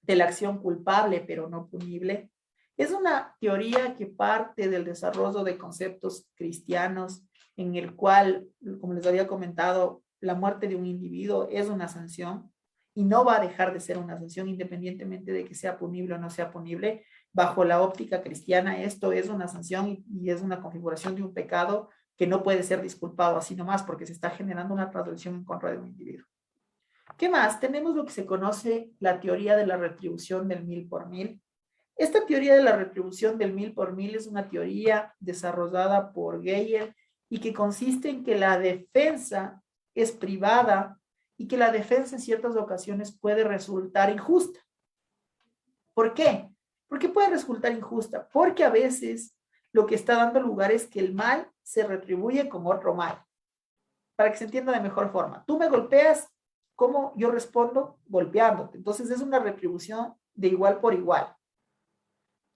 de la acción culpable pero no punible. Es una teoría que parte del desarrollo de conceptos cristianos en el cual, como les había comentado, la muerte de un individuo es una sanción y no va a dejar de ser una sanción independientemente de que sea punible o no sea punible. Bajo la óptica cristiana, esto es una sanción y es una configuración de un pecado que no puede ser disculpado así nomás porque se está generando una transgresión en contra de un individuo. ¿Qué más? Tenemos lo que se conoce la teoría de la retribución del 1000 por 1000. Esta teoría de la retribución del 1000 por 1000 es una teoría desarrollada por Geyer y que consiste en que la defensa es privada y que la defensa en ciertas ocasiones puede resultar injusta. ¿Por qué? ¿Por qué puede resultar injusta? Porque a veces lo que está dando lugar es que el mal se retribuye con otro mal. Para que se entienda de mejor forma. Tú me golpeas, ¿cómo yo respondo? Golpeándote. Entonces es una retribución de igual por igual.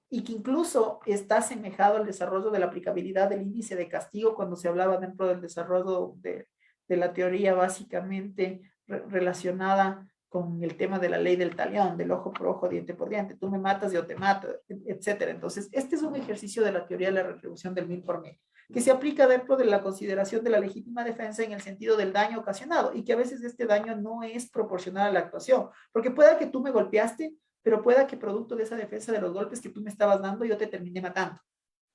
Y que incluso está asemejado al desarrollo de la aplicabilidad del índice de castigo cuando se hablaba dentro del desarrollo de la teoría básicamente relacionada con el tema de la ley del talión, del ojo por ojo, diente por diente. Tú me matas, yo te mato, etcétera. Entonces, este es un ejercicio de la teoría de la retribución del 1000 por 1000, que se aplica dentro de la consideración de la legítima defensa en el sentido del daño ocasionado y que a veces este daño no es proporcional a la actuación, porque pueda que tú me golpeaste, pero pueda que producto de esa defensa de los golpes que tú me estabas dando, yo te terminé matando.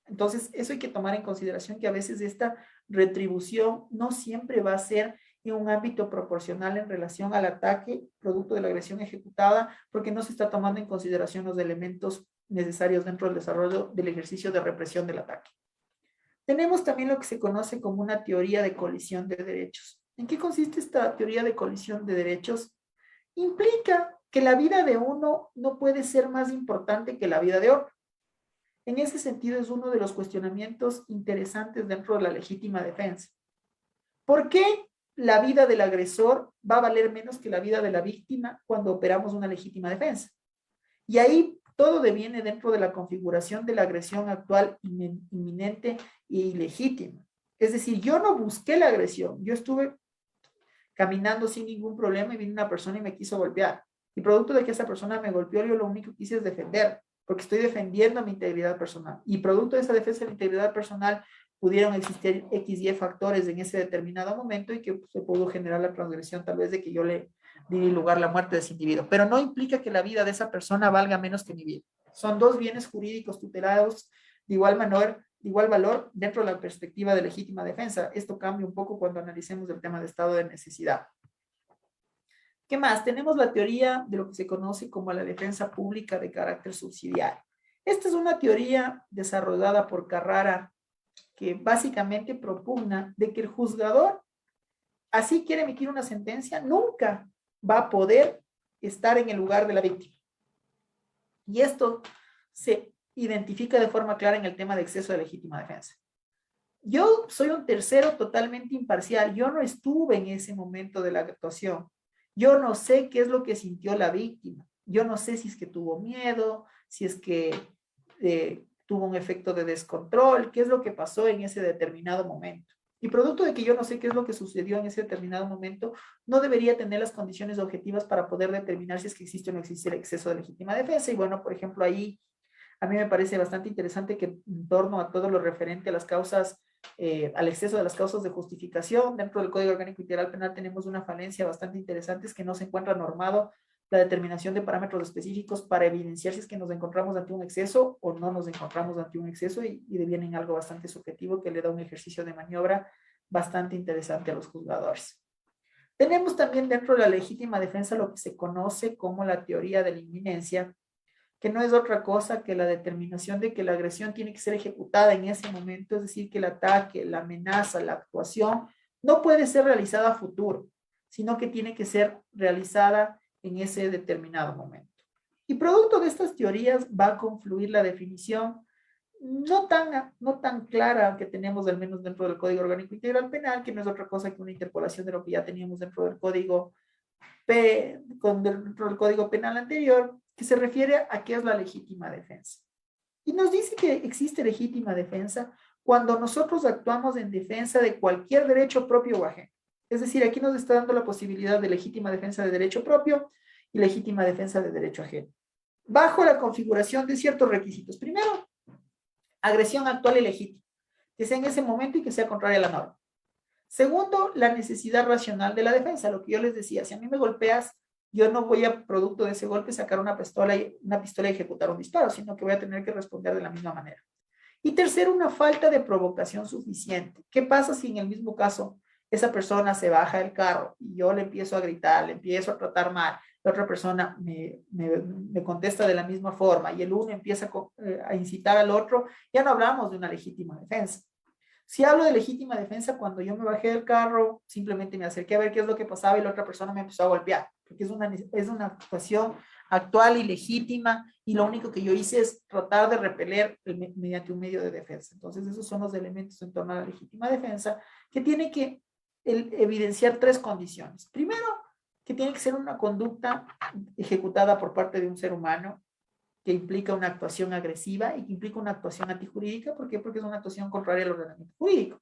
Entonces, eso hay que tomar en consideración que a veces esta retribución no siempre va a ser en un ámbito proporcional en relación al ataque producto de la agresión ejecutada, porque no se está tomando en consideración los elementos necesarios dentro del desarrollo del ejercicio de represión del ataque. Tenemos también lo que se conoce como una teoría de colisión de derechos. ¿En qué consiste esta teoría de colisión de derechos? Implica que la vida de uno no puede ser más importante que la vida de otro. En ese sentido es uno de los cuestionamientos interesantes dentro de la legítima defensa. ¿Por qué la vida del agresor va a valer menos que la vida de la víctima cuando operamos una legítima defensa? Y ahí todo deviene dentro de la configuración de la agresión actual inminente e ilegítima. Es decir, yo no busqué la agresión, yo estuve caminando sin ningún problema y vino una persona y me quiso golpear. Y producto de que esa persona me golpeó, yo lo único que hice es defender, porque estoy defendiendo mi integridad personal. Y producto de esa defensa de la integridad personal, pudieron existir X y factores en ese determinado momento y que se pudo generar la transgresión tal vez de que yo le di lugar a la muerte de ese individuo. Pero no implica que la vida de esa persona valga menos que mi vida. Son dos bienes jurídicos tutelados de igual valor dentro de la perspectiva de legítima defensa. Esto cambia un poco cuando analicemos el tema de estado de necesidad. ¿Qué más? Tenemos la teoría de lo que se conoce como la defensa pública de carácter subsidiario. Esta es una teoría desarrollada por Carrara que básicamente propugna de que el juzgador, así quiere emitir una sentencia, nunca va a poder estar en el lugar de la víctima. Y esto se identifica de forma clara en el tema de exceso de legítima defensa. Yo soy un tercero totalmente imparcial. Yo no estuve en ese momento de la actuación. Yo no sé qué es lo que sintió la víctima. Yo no sé si es que tuvo miedo, si es que tuvo un efecto de descontrol, qué es lo que pasó en ese determinado momento. Y producto de que yo no sé qué es lo que sucedió en ese determinado momento, no debería tener las condiciones objetivas para poder determinar si es que existe o no existe el exceso de legítima defensa. Y bueno, por ejemplo, ahí a mí me parece bastante interesante que en torno a todo lo referente a las causas, al exceso de las causas de justificación, dentro del Código Orgánico Integral Penal tenemos una falencia bastante interesante, es que no se encuentra normado la determinación de parámetros específicos para evidenciar si es que nos encontramos ante un exceso o no nos encontramos ante un exceso y deviene en algo bastante subjetivo que le da un ejercicio de maniobra bastante interesante a los juzgadores. Tenemos también dentro de la legítima defensa lo que se conoce como la teoría de la inminencia, que no es otra cosa que la determinación de que la agresión tiene que ser ejecutada en ese momento, es decir, que el ataque, la amenaza, la actuación no puede ser realizada a futuro, sino que tiene que ser realizada en ese determinado momento. Y producto de estas teorías va a confluir la definición no tan clara que tenemos al menos dentro del Código Orgánico Integral Penal, que no es otra cosa que una interpolación de lo que ya teníamos dentro del Código Penal anterior, que se refiere a qué es la legítima defensa. Y nos dice que existe legítima defensa cuando nosotros actuamos en defensa de cualquier derecho propio o ajeno. Es decir, aquí nos está dando la posibilidad de legítima defensa de derecho propio y legítima defensa de derecho ajeno, bajo la configuración de ciertos requisitos. Primero, agresión actual y legítima, que sea en ese momento y que sea contraria a la norma. Segundo, la necesidad racional de la defensa, lo que yo les decía, si a mí me golpeas, yo no voy a, producto de ese golpe, sacar una pistola y ejecutar un disparo, sino que voy a tener que responder de la misma manera. Y tercero, una falta de provocación suficiente. ¿Qué pasa si en el mismo caso esa persona se baja del carro y yo le empiezo a gritar, le empiezo a tratar mal, la otra persona me contesta de la misma forma y el uno empieza a incitar al otro, ya no hablamos de una legítima defensa. Si hablo de legítima defensa, cuando yo me bajé del carro, simplemente me acerqué a ver qué es lo que pasaba y la otra persona me empezó a golpear, porque es una actuación actual y legítima y lo único que yo hice es tratar de repeler mediante un medio de defensa. Entonces, esos son los elementos en torno a la legítima defensa que tiene que evidenciar tres condiciones. Primero, que tiene que ser una conducta ejecutada por parte de un ser humano que implica una actuación agresiva y que implica una actuación antijurídica. ¿Por qué? Porque es una actuación contraria al ordenamiento jurídico.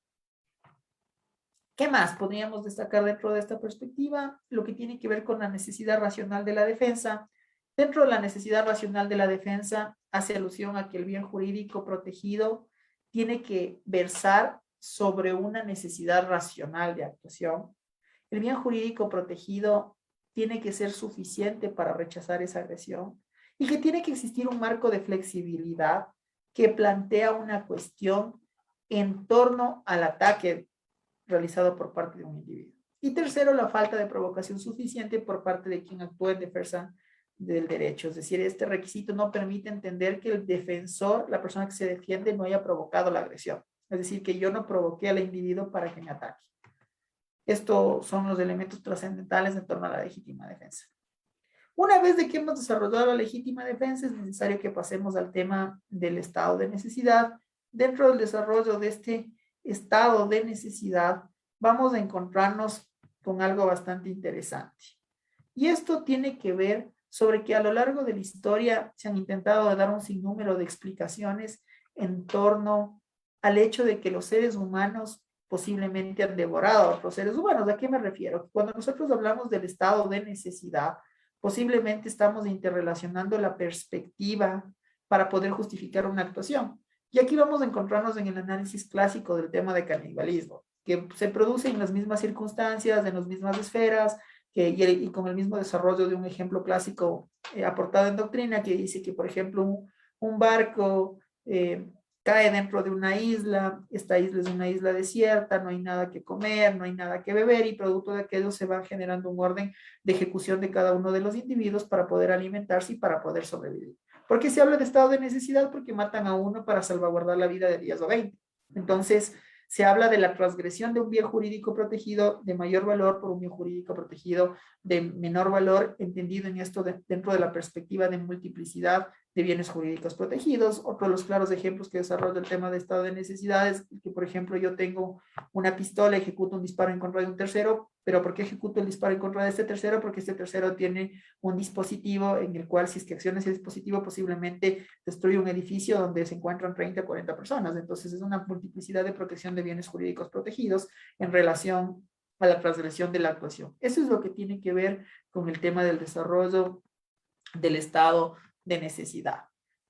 ¿Qué más podríamos destacar dentro de esta perspectiva? Lo que tiene que ver con la necesidad racional de la defensa. Dentro de la necesidad racional de la defensa hace alusión a que el bien jurídico protegido tiene que versar sobre una necesidad racional de actuación. El bien jurídico protegido tiene que ser suficiente para rechazar esa agresión y que tiene que existir un marco de flexibilidad que plantea una cuestión en torno al ataque realizado por parte de un individuo. Y tercero, la falta de provocación suficiente por parte de quien actúa en defensa del derecho. Es decir, este requisito no permite entender que el defensor, la persona que se defiende, no haya provocado la agresión. Es decir, que yo no provoqué al individuo para que me ataque. Estos son los elementos trascendentales en torno a la legítima defensa. Una vez de que hemos desarrollado la legítima defensa, es necesario que pasemos al tema del estado de necesidad. Dentro del desarrollo de este estado de necesidad, vamos a encontrarnos con algo bastante interesante. Y esto tiene que ver sobre que a lo largo de la historia se han intentado dar un sinnúmero de explicaciones en torno al hecho de que los seres humanos posiblemente han devorado a otros seres humanos. ¿A qué me refiero? Cuando nosotros hablamos del estado de necesidad, posiblemente estamos interrelacionando la perspectiva para poder justificar una actuación. Y aquí vamos a encontrarnos en el análisis clásico del tema de canibalismo, que se produce en las mismas circunstancias, en las mismas esferas, y con el mismo desarrollo de un ejemplo clásico aportado en doctrina, que dice que, por ejemplo, un barco cae dentro de una isla, esta isla es una isla desierta, no hay nada que comer, no hay nada que beber, y producto de aquello se va generando un orden de ejecución de cada uno de los individuos para poder alimentarse y para poder sobrevivir. ¿Por qué se habla de estado de necesidad? Porque matan a uno para salvaguardar la vida de 10 o 20. Entonces, se habla de la transgresión de un bien jurídico protegido de mayor valor por un bien jurídico protegido de menor valor, entendido en esto dentro de la perspectiva de multiplicidad de bienes jurídicos protegidos. Otro de los claros ejemplos que desarrolla el tema de estado de necesidad es que, por ejemplo, yo tengo una pistola, ejecuto un disparo en contra de un tercero, pero ¿por qué ejecuto el disparo en contra de este tercero? Porque este tercero tiene un dispositivo en el cual, si es que acciona ese dispositivo, posiblemente destruye un edificio donde se encuentran 30 o 40 personas. Entonces, es una multiplicidad de protección de bienes jurídicos protegidos en relación a la transgresión de la actuación. Eso es lo que tiene que ver con el tema del desarrollo del estado de necesidad.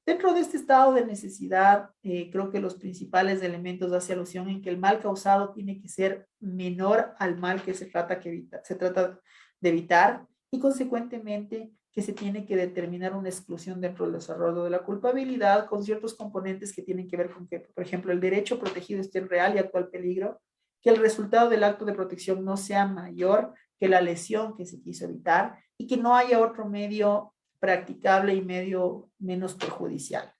Dentro de este estado de necesidad, creo que los principales elementos hacen alusión en que el mal causado tiene que ser menor al mal que se trata de evitar, y consecuentemente que se tiene que determinar una exclusión dentro del desarrollo de la culpabilidad con ciertos componentes que tienen que ver con que, por ejemplo, el derecho protegido esté en real y actual peligro, que el resultado del acto de protección no sea mayor que la lesión que se quiso evitar y que no haya otro medio practicable y medio menos perjudicial.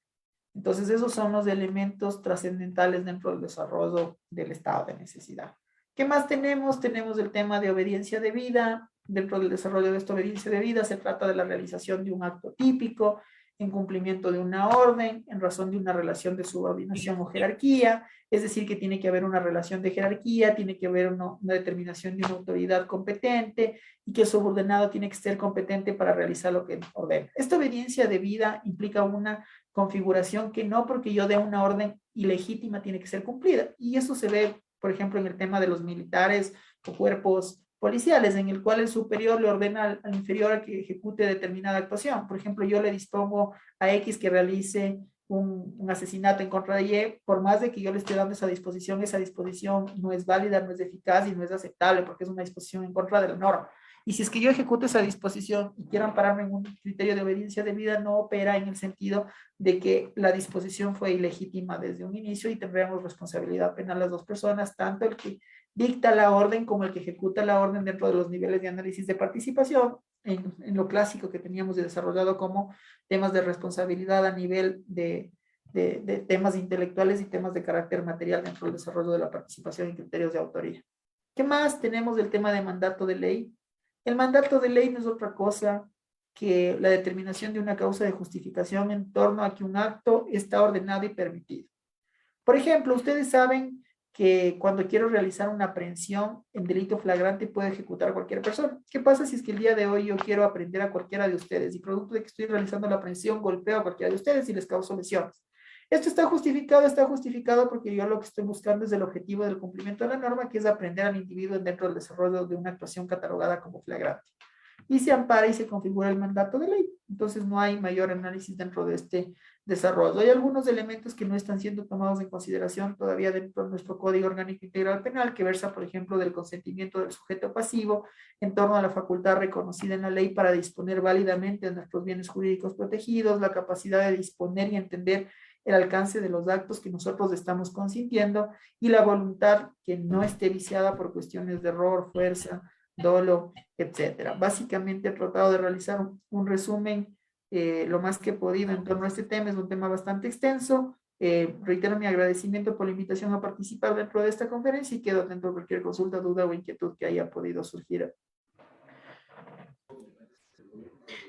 Entonces, esos son los elementos trascendentales dentro del desarrollo del estado de necesidad. ¿Qué más tenemos? Tenemos el tema de obediencia debida. Dentro del desarrollo de esta obediencia debida se trata de la realización de un acto típico en cumplimiento de una orden, en razón de una relación de subordinación o jerarquía, es decir, que tiene que haber una relación de jerarquía, tiene que haber una determinación de una autoridad competente y que el subordinado tiene que ser competente para realizar lo que ordena. Esta obediencia debida implica una configuración que no porque yo dé una orden ilegítima tiene que ser cumplida, y eso se ve, por ejemplo, en el tema de los militares o cuerpos policiales, en el cual el superior le ordena al inferior a que ejecute determinada actuación. Por ejemplo, yo le dispongo a X que realice un asesinato en contra de Y, por más de que yo le esté dando esa disposición no es válida, no es eficaz y no es aceptable porque es una disposición en contra de la norma. Y si es que yo ejecuto esa disposición y quiero ampararme en un criterio de obediencia debida, no opera en el sentido de que la disposición fue ilegítima desde un inicio y tendríamos responsabilidad penal las dos personas, tanto el que dicta la orden como el que ejecuta la orden dentro de los niveles de análisis de participación, en lo clásico que teníamos desarrollado como temas de responsabilidad a nivel de temas intelectuales y temas de carácter material dentro del desarrollo de la participación en criterios de autoría. ¿Qué más tenemos del tema de mandato de ley? El mandato de ley no es otra cosa que la determinación de una causa de justificación en torno a que un acto está ordenado y permitido. Por ejemplo, ustedes saben que cuando quiero realizar una aprehensión en delito flagrante puede ejecutar a cualquier persona. ¿Qué pasa si es que el día de hoy yo quiero aprender a cualquiera de ustedes y producto de que estoy realizando la aprehensión golpeo a cualquiera de ustedes y les causo lesiones? Esto está justificado porque yo lo que estoy buscando es el objetivo del cumplimiento de la norma, que es aprender al individuo dentro del desarrollo de una actuación catalogada como flagrante. Y se ampara y se configura el mandato de ley. Entonces no hay mayor análisis dentro de este desarrollo. Hay algunos elementos que no están siendo tomados en consideración todavía dentro de nuestro Código Orgánico Integral Penal, que versa, por ejemplo, del consentimiento del sujeto pasivo en torno a la facultad reconocida en la ley para disponer válidamente de nuestros bienes jurídicos protegidos, la capacidad de disponer y entender el alcance de los actos que nosotros estamos consintiendo y la voluntad que no esté viciada por cuestiones de error, fuerza, dolo, etcétera. Básicamente he tratado de realizar un resumen lo más que he podido en torno a este tema. Es un tema bastante extenso. Reitero mi agradecimiento por la invitación a participar dentro de esta conferencia y quedo atento a cualquier consulta, duda o inquietud que haya podido surgir.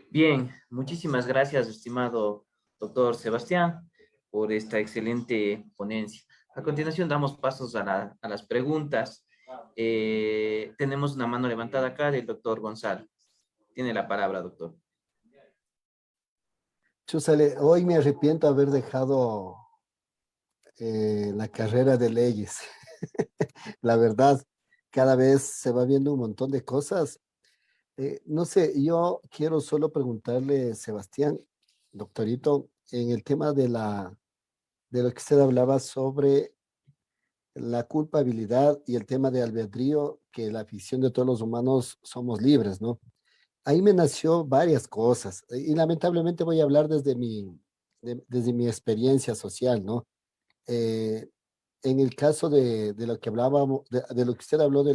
Bien, muchísimas gracias, estimado doctor Sebastián, por esta excelente ponencia. A continuación damos pasos a las preguntas. Tenemos una mano levantada acá del doctor Gonzalo. Tiene la palabra, doctor. Chúzale, hoy me arrepiento de haber dejado la carrera de leyes. La verdad, cada vez se va viendo un montón de cosas. No sé, yo quiero solo preguntarle, Sebastián, doctorito, en el tema de lo que usted hablaba sobre la culpabilidad y el tema de albedrío, que la ficción de todos los humanos somos libres, ¿no? Ahí me nació varias cosas y lamentablemente voy a hablar desde mi experiencia social, ¿no? Eh, en el caso de lo que hablábamos, de lo que usted habló de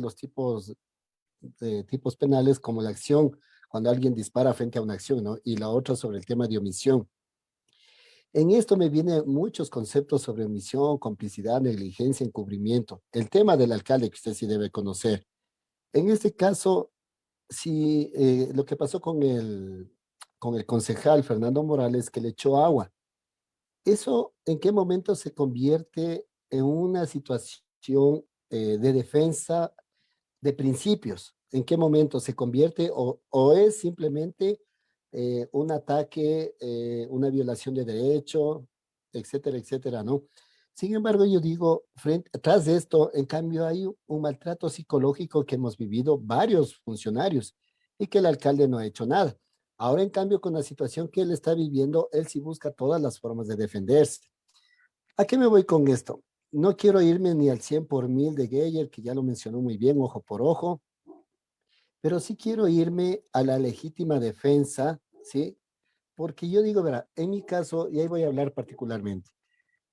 tipos penales, como la acción, cuando alguien dispara frente a una acción, ¿no? Y la otra sobre el tema de omisión. En esto me vienen muchos conceptos sobre omisión, complicidad, negligencia, encubrimiento. El tema del alcalde que usted sí debe conocer. En este caso, si lo que pasó con el concejal Fernando Morales que le echó agua, ¿eso en qué momento se convierte en una situación de defensa de principios? ¿En qué momento se convierte o es simplemente un ataque, una violación de derecho, etcétera, etcétera, ¿no? Sin embargo, yo digo, tras de esto, en cambio, hay un maltrato psicológico que hemos vivido varios funcionarios y que el alcalde no ha hecho nada. Ahora, en cambio, con la situación que él está viviendo, él sí busca todas las formas de defenderse. ¿A qué me voy con esto? No quiero irme ni al 100 por mil de Geyer, que ya lo mencionó muy bien, ojo por ojo, pero sí quiero irme a la legítima defensa, ¿sí? Porque yo digo, verá, en mi caso, y ahí voy a hablar particularmente,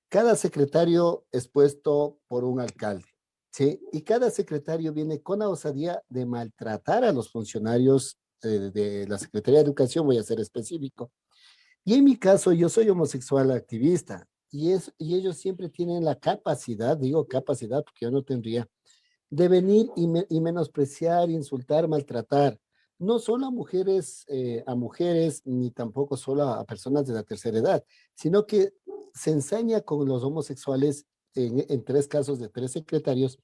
cada secretario es puesto por un alcalde, ¿sí? Y cada secretario viene con la osadía de maltratar a los funcionarios de la Secretaría de Educación, voy a ser específico. Y en mi caso, yo soy homosexual activista y ellos siempre tienen la capacidad, digo capacidad porque yo no tendría, de venir y menospreciar, insultar, maltratar, no solo a mujeres, ni tampoco solo a personas de la tercera edad, sino que se ensaña con los homosexuales en tres casos de tres secretarios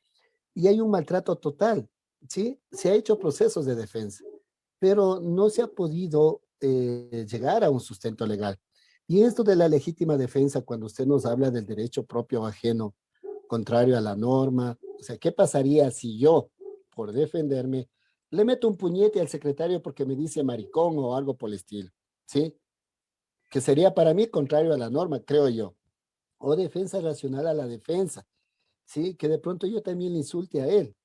y hay un maltrato total, ¿sí? Se ha hecho procesos de defensa, pero no se ha podido llegar a un sustento legal. Y esto de la legítima defensa, cuando usted nos habla del derecho propio o ajeno, contrario a la norma, o sea, ¿qué pasaría si yo, por defenderme, le meto un puñete al secretario porque me dice maricón o algo por el estilo? ¿Sí? Que sería para mí contrario a la norma, creo yo. O defensa racional a la defensa, ¿sí? Que de pronto yo también le insulte a él.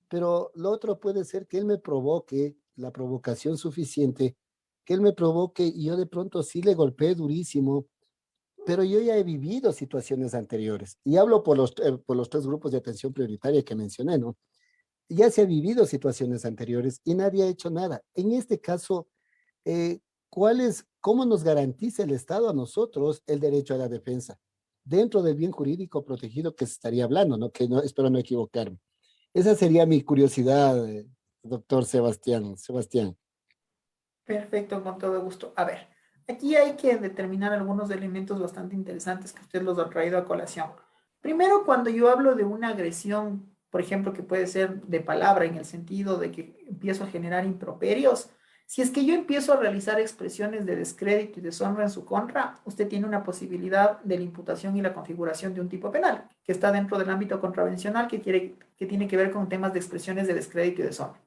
Pero lo otro puede ser que él me provoque la provocación suficiente, que él me provoque y yo de pronto sí le golpeé durísimo, pero yo ya he vivido situaciones anteriores y hablo por los tres grupos de atención prioritaria que mencioné, ¿no? ya se ha vivido situaciones anteriores y nadie ha hecho nada. En este caso, eh, ¿cómo nos garantiza el Estado a nosotros el derecho a la defensa? Dentro del bien jurídico protegido que se estaría hablando, ¿no? Que no, espero no equivocarme. Esa sería mi curiosidad, doctor Sebastián. Sebastián. Perfecto, con todo gusto. A ver, aquí hay que determinar algunos elementos bastante interesantes que usted los ha traído a colación. Primero, cuando yo hablo de una agresión, por ejemplo, que puede ser de palabra en el sentido de que empiezo a generar improperios, si es que yo empiezo a realizar expresiones de descrédito y deshonra en su contra, usted tiene una posibilidad de la imputación y la configuración de un tipo penal, que está dentro del ámbito contravencional, que tiene que ver con temas de expresiones de descrédito y deshonra.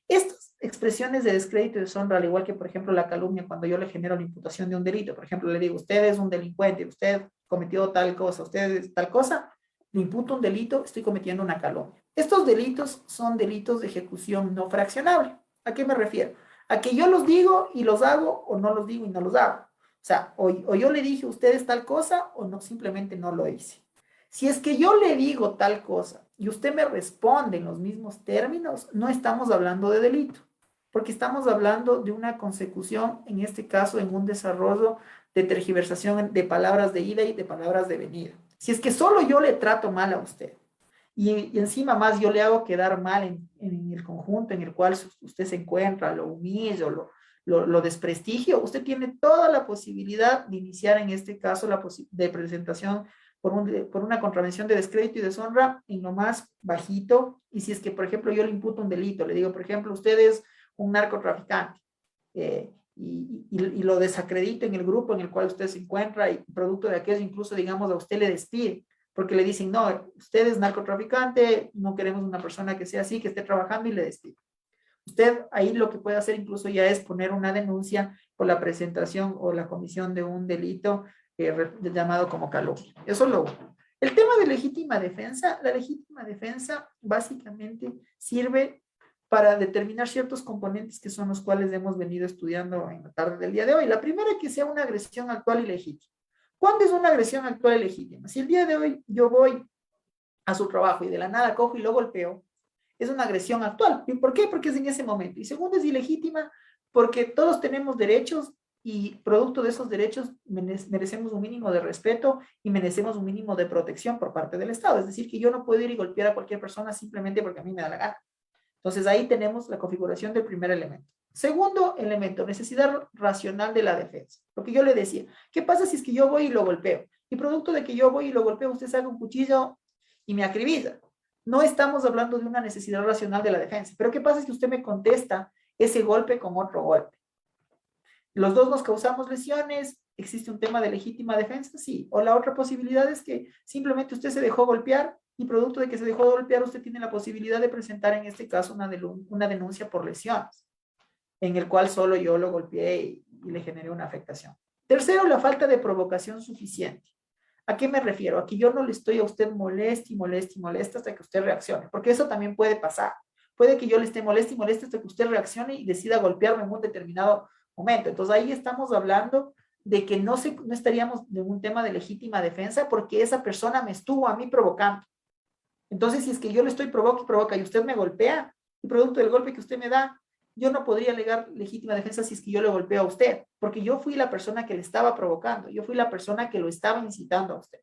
Estas expresiones de descrédito y deshonra, al igual que, por ejemplo, la calumnia, cuando yo le genero la imputación de un delito, por ejemplo, le digo, usted es un delincuente, usted cometió tal cosa, usted es tal cosa, le imputo un delito, estoy cometiendo una calumnia. Estos delitos son delitos de ejecución no fraccionable. ¿A qué me refiero? A que yo los digo y los hago, o no los digo y no los hago. O sea, o yo le dije, usted es tal cosa, o no, simplemente no lo hice. Si es que yo le digo tal cosa y usted me responde en los mismos términos, no estamos hablando de delito, porque estamos hablando de una consecución, en este caso, en un desarrollo de tergiversación de palabras de ida y de palabras de venida. Si es que solo yo le trato mal a usted y encima más yo le hago quedar mal en el conjunto en el cual usted se encuentra, lo humillo, lo desprestigio, usted tiene toda la posibilidad de iniciar en este caso de presentación por una contravención de descrédito y deshonra en lo más bajito. Y si es que, por ejemplo, yo le imputo un delito, le digo, por ejemplo, usted es un narcotraficante, y lo desacredito en el grupo en el cual usted se encuentra, y producto de aquello incluso, digamos, a usted le despide, porque le dicen, no, usted es narcotraficante, no queremos una persona que sea así, que esté trabajando, y le despide. Usted ahí lo que puede hacer incluso ya es poner una denuncia por la presentación o la comisión de un delito llamado como calumnia. Eso es lo uno. El tema de legítima defensa, la legítima defensa básicamente sirve para determinar ciertos componentes que son los cuales hemos venido estudiando en la tarde del día de hoy. La primera, que sea una agresión actual y legítima. ¿Cuándo es una agresión actual y legítima? Si el día de hoy yo voy a su trabajo y de la nada cojo y lo golpeo, es una agresión actual. ¿Y por qué? Porque es en ese momento. Y segundo, es ilegítima porque todos tenemos derechos y producto de esos derechos merecemos un mínimo de respeto y merecemos un mínimo de protección por parte del Estado. Es decir, que yo no puedo ir y golpear a cualquier persona simplemente porque a mí me da la gana. Entonces ahí tenemos la configuración del primer elemento. Segundo elemento, necesidad racional de la defensa. Lo que yo le decía, ¿qué pasa si es que yo voy y lo golpeo? Y producto de que yo voy y lo golpeo, usted saca un cuchillo y me acribilla. No estamos hablando de una necesidad racional de la defensa. Pero ¿qué pasa si usted me contesta ese golpe con otro golpe? Los dos nos causamos lesiones, ¿existe un tema de legítima defensa? Sí. O la otra posibilidad es que simplemente usted se dejó golpear y producto de que se dejó golpear, usted tiene la posibilidad de presentar en este caso una denuncia por lesiones, en el cual solo yo lo golpeé y le generé una afectación. Tercero, la falta de provocación suficiente. ¿A qué me refiero? A que yo no le estoy a usted moleste y moleste y moleste hasta que usted reaccione, porque eso también puede pasar. Puede que yo le esté moleste y moleste hasta que usted reaccione y decida golpearme en un determinado momento. Entonces ahí estamos hablando de que no estaríamos en un tema de legítima defensa porque esa persona me estuvo a mí provocando. Entonces, si es que yo le estoy provoca y usted me golpea, y producto del golpe que usted me da, yo no podría alegar legítima defensa si es que yo le golpeo a usted, porque yo fui la persona que le estaba provocando, yo fui la persona que lo estaba incitando a usted.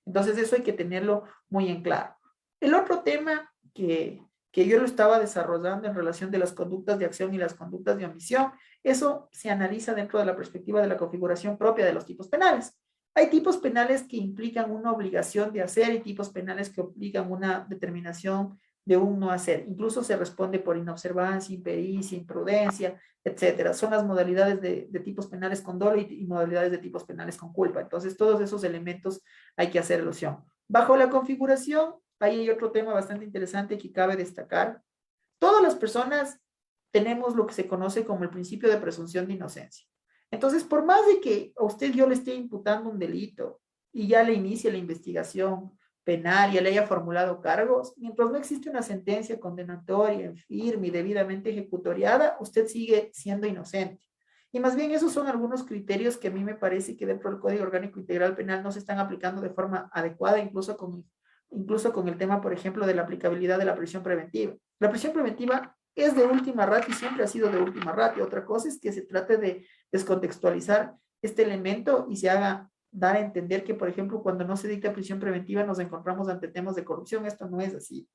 Entonces, eso hay que tenerlo muy en claro. El otro tema que yo lo estaba desarrollando en relación de las conductas de acción y las conductas de omisión, eso se analiza dentro de la perspectiva de la configuración propia de los tipos penales. Hay tipos penales que implican una obligación de hacer y tipos penales que obligan una determinación de un no hacer. Incluso se responde por inobservancia, impericia, imprudencia, etcétera. Son las modalidades de tipos penales con dolo y modalidades de tipos penales con culpa. Entonces, todos esos elementos hay que hacer alusión. Bajo la configuración, ahí hay otro tema bastante interesante que cabe destacar. Todas las personas tenemos lo que se conoce como el principio de presunción de inocencia. Entonces, por más de que a usted yo le esté imputando un delito y ya le inicie la investigación penal, ya le haya formulado cargos, mientras no existe una sentencia condenatoria en firme y debidamente ejecutoriada, usted sigue siendo inocente. Y más bien esos son algunos criterios que a mí me parece que dentro del Código Orgánico Integral Penal no se están aplicando de forma adecuada, incluso incluso con el tema, por ejemplo, de la aplicabilidad de la prisión preventiva. La prisión preventiva es de última ratio y siempre ha sido de última ratio. Otra cosa es que se trate de descontextualizar este elemento y se haga dar a entender que, por ejemplo, cuando no se dicta prisión preventiva nos encontramos ante temas de corrupción. Esto no es así.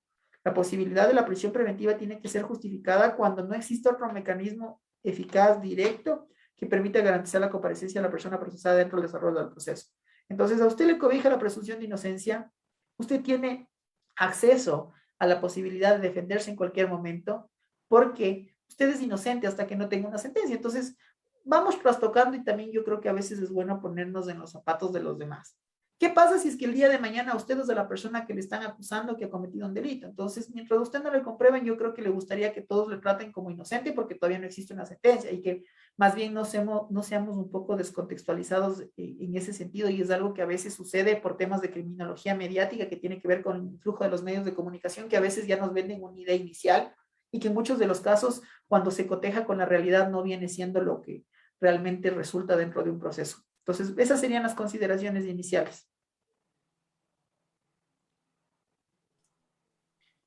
La posibilidad de la prisión preventiva tiene que ser justificada cuando no existe otro mecanismo eficaz, directo, que permita garantizar la comparecencia de la persona procesada dentro del desarrollo del proceso. Entonces, a usted le cobija la presunción de inocencia, usted tiene acceso a la posibilidad de defenderse en cualquier momento, porque usted es inocente hasta que no tenga una sentencia. Entonces, vamos trastocando y también yo creo que a veces es bueno ponernos en los zapatos de los demás. ¿Qué pasa si es que el día de mañana usted es de la persona que le están acusando que ha cometido un delito? Entonces, mientras usted no le comprueben, yo creo que le gustaría que todos le traten como inocente porque todavía no existe una sentencia y que más bien no seamos un poco descontextualizados en ese sentido, y es algo que a veces sucede por temas de criminología mediática que tiene que ver con el flujo de los medios de comunicación, que a veces ya nos venden una idea inicial y que en muchos de los casos, cuando se coteja con la realidad, no viene siendo lo que realmente resulta dentro de un proceso. Entonces, esas serían las consideraciones iniciales.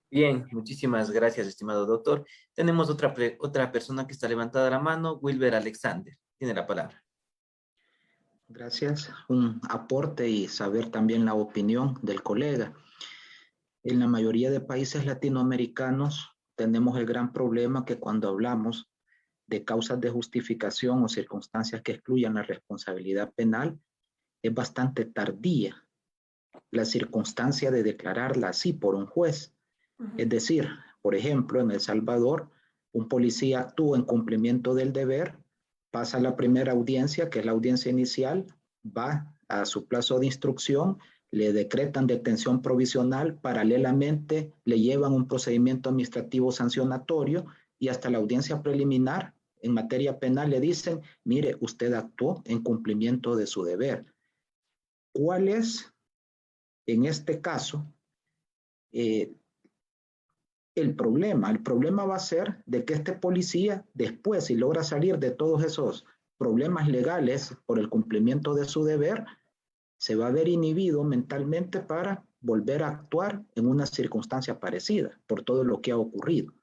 Bien, muchísimas gracias, estimado doctor. Tenemos otra persona que está levantada la mano, Wilber Alexander. Tiene la palabra. Gracias. Un aporte y saber también la opinión del colega. En la mayoría de países latinoamericanos tenemos el gran problema que cuando hablamos de causas de justificación o circunstancias que excluyan la responsabilidad penal, es bastante tardía la circunstancia de declararla así por un juez. Es decir, por ejemplo, en El Salvador, un policía actúa en cumplimiento del deber, pasa la primera audiencia, que es la audiencia inicial, va a su plazo de instrucción, le decretan detención provisional, paralelamente le llevan un procedimiento administrativo sancionatorio y hasta la audiencia preliminar en materia penal le dicen, mire, usted actuó en cumplimiento de su deber. ¿Cuál es, en este caso, el problema? El problema va a ser de que este policía después, si logra salir de todos esos problemas legales por el cumplimiento de su deber, se va a ver inhibido mentalmente para volver a actuar en una circunstancia parecida por todo lo que ha ocurrido.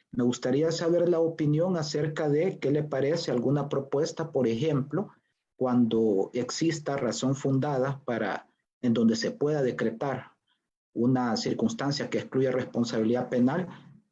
Me gustaría saber la opinión acerca de qué le parece alguna propuesta, por ejemplo, cuando exista razón fundada para en donde se pueda decretar una circunstancia que excluye responsabilidad penal,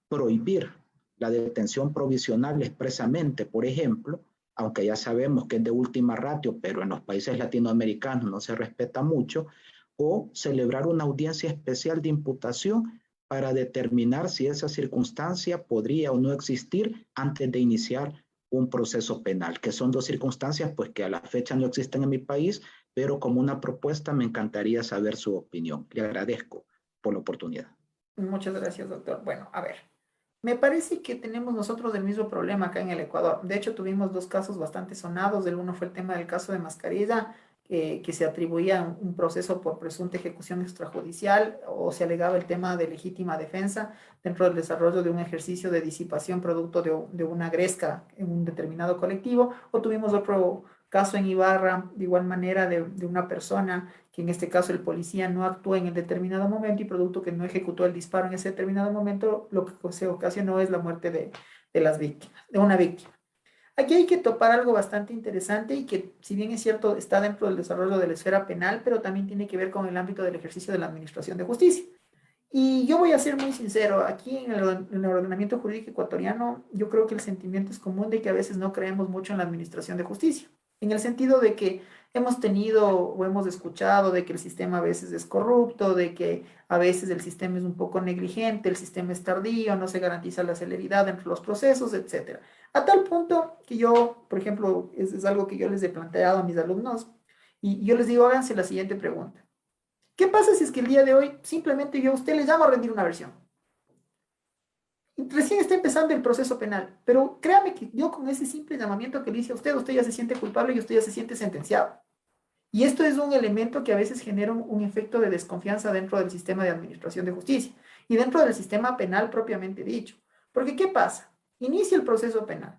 prohibir la detención provisional expresamente, por ejemplo, aunque ya sabemos que es de última ratio, pero en los países latinoamericanos no se respeta mucho, o celebrar una audiencia especial de imputación para determinar si esa circunstancia podría o no existir antes de iniciar un proceso penal, que son dos circunstancias pues que a la fecha no existen en mi país, pero como una propuesta me encantaría saber su opinión. Le agradezco por la oportunidad. Muchas gracias, doctor. Bueno, a ver, me parece que tenemos nosotros el mismo problema acá en el Ecuador. De hecho, tuvimos dos casos bastante sonados. El uno fue el tema del caso de Mascarilla, que se atribuía un proceso por presunta ejecución extrajudicial o se alegaba el tema de legítima defensa dentro del desarrollo de un ejercicio de disipación producto de una gresca en un determinado colectivo. O tuvimos otro caso en Ibarra, de igual manera, de una persona que en este caso el policía no actuó en el determinado momento y producto que no ejecutó el disparo en ese determinado momento, lo que se ocasionó es la muerte de las víctimas, de una víctima. Aquí hay que topar algo bastante interesante y que, si bien es cierto, está dentro del desarrollo de la esfera penal, pero también tiene que ver con el ámbito del ejercicio de la administración de justicia. Y yo voy a ser muy sincero, aquí en el ordenamiento jurídico ecuatoriano, yo creo que el sentimiento es común de que a veces no creemos mucho en la administración de justicia, en el sentido de que hemos tenido o hemos escuchado de que el sistema a veces es corrupto, de que a veces el sistema es un poco negligente, el sistema es tardío, no se garantiza la celeridad entre los procesos, etcétera. A tal punto que yo, por ejemplo, es algo que yo les he planteado a mis alumnos y yo les digo, háganse la siguiente pregunta. ¿Qué pasa si es que el día de hoy simplemente yo a usted le llamo a rendir una versión? Recién está empezando el proceso penal, pero créame que yo con ese simple llamamiento que le hice a usted, usted ya se siente culpable y usted ya se siente sentenciado. Y esto es un elemento que a veces genera un efecto de desconfianza dentro del sistema de administración de justicia y dentro del sistema penal propiamente dicho. Porque ¿qué pasa? Inicia el proceso penal.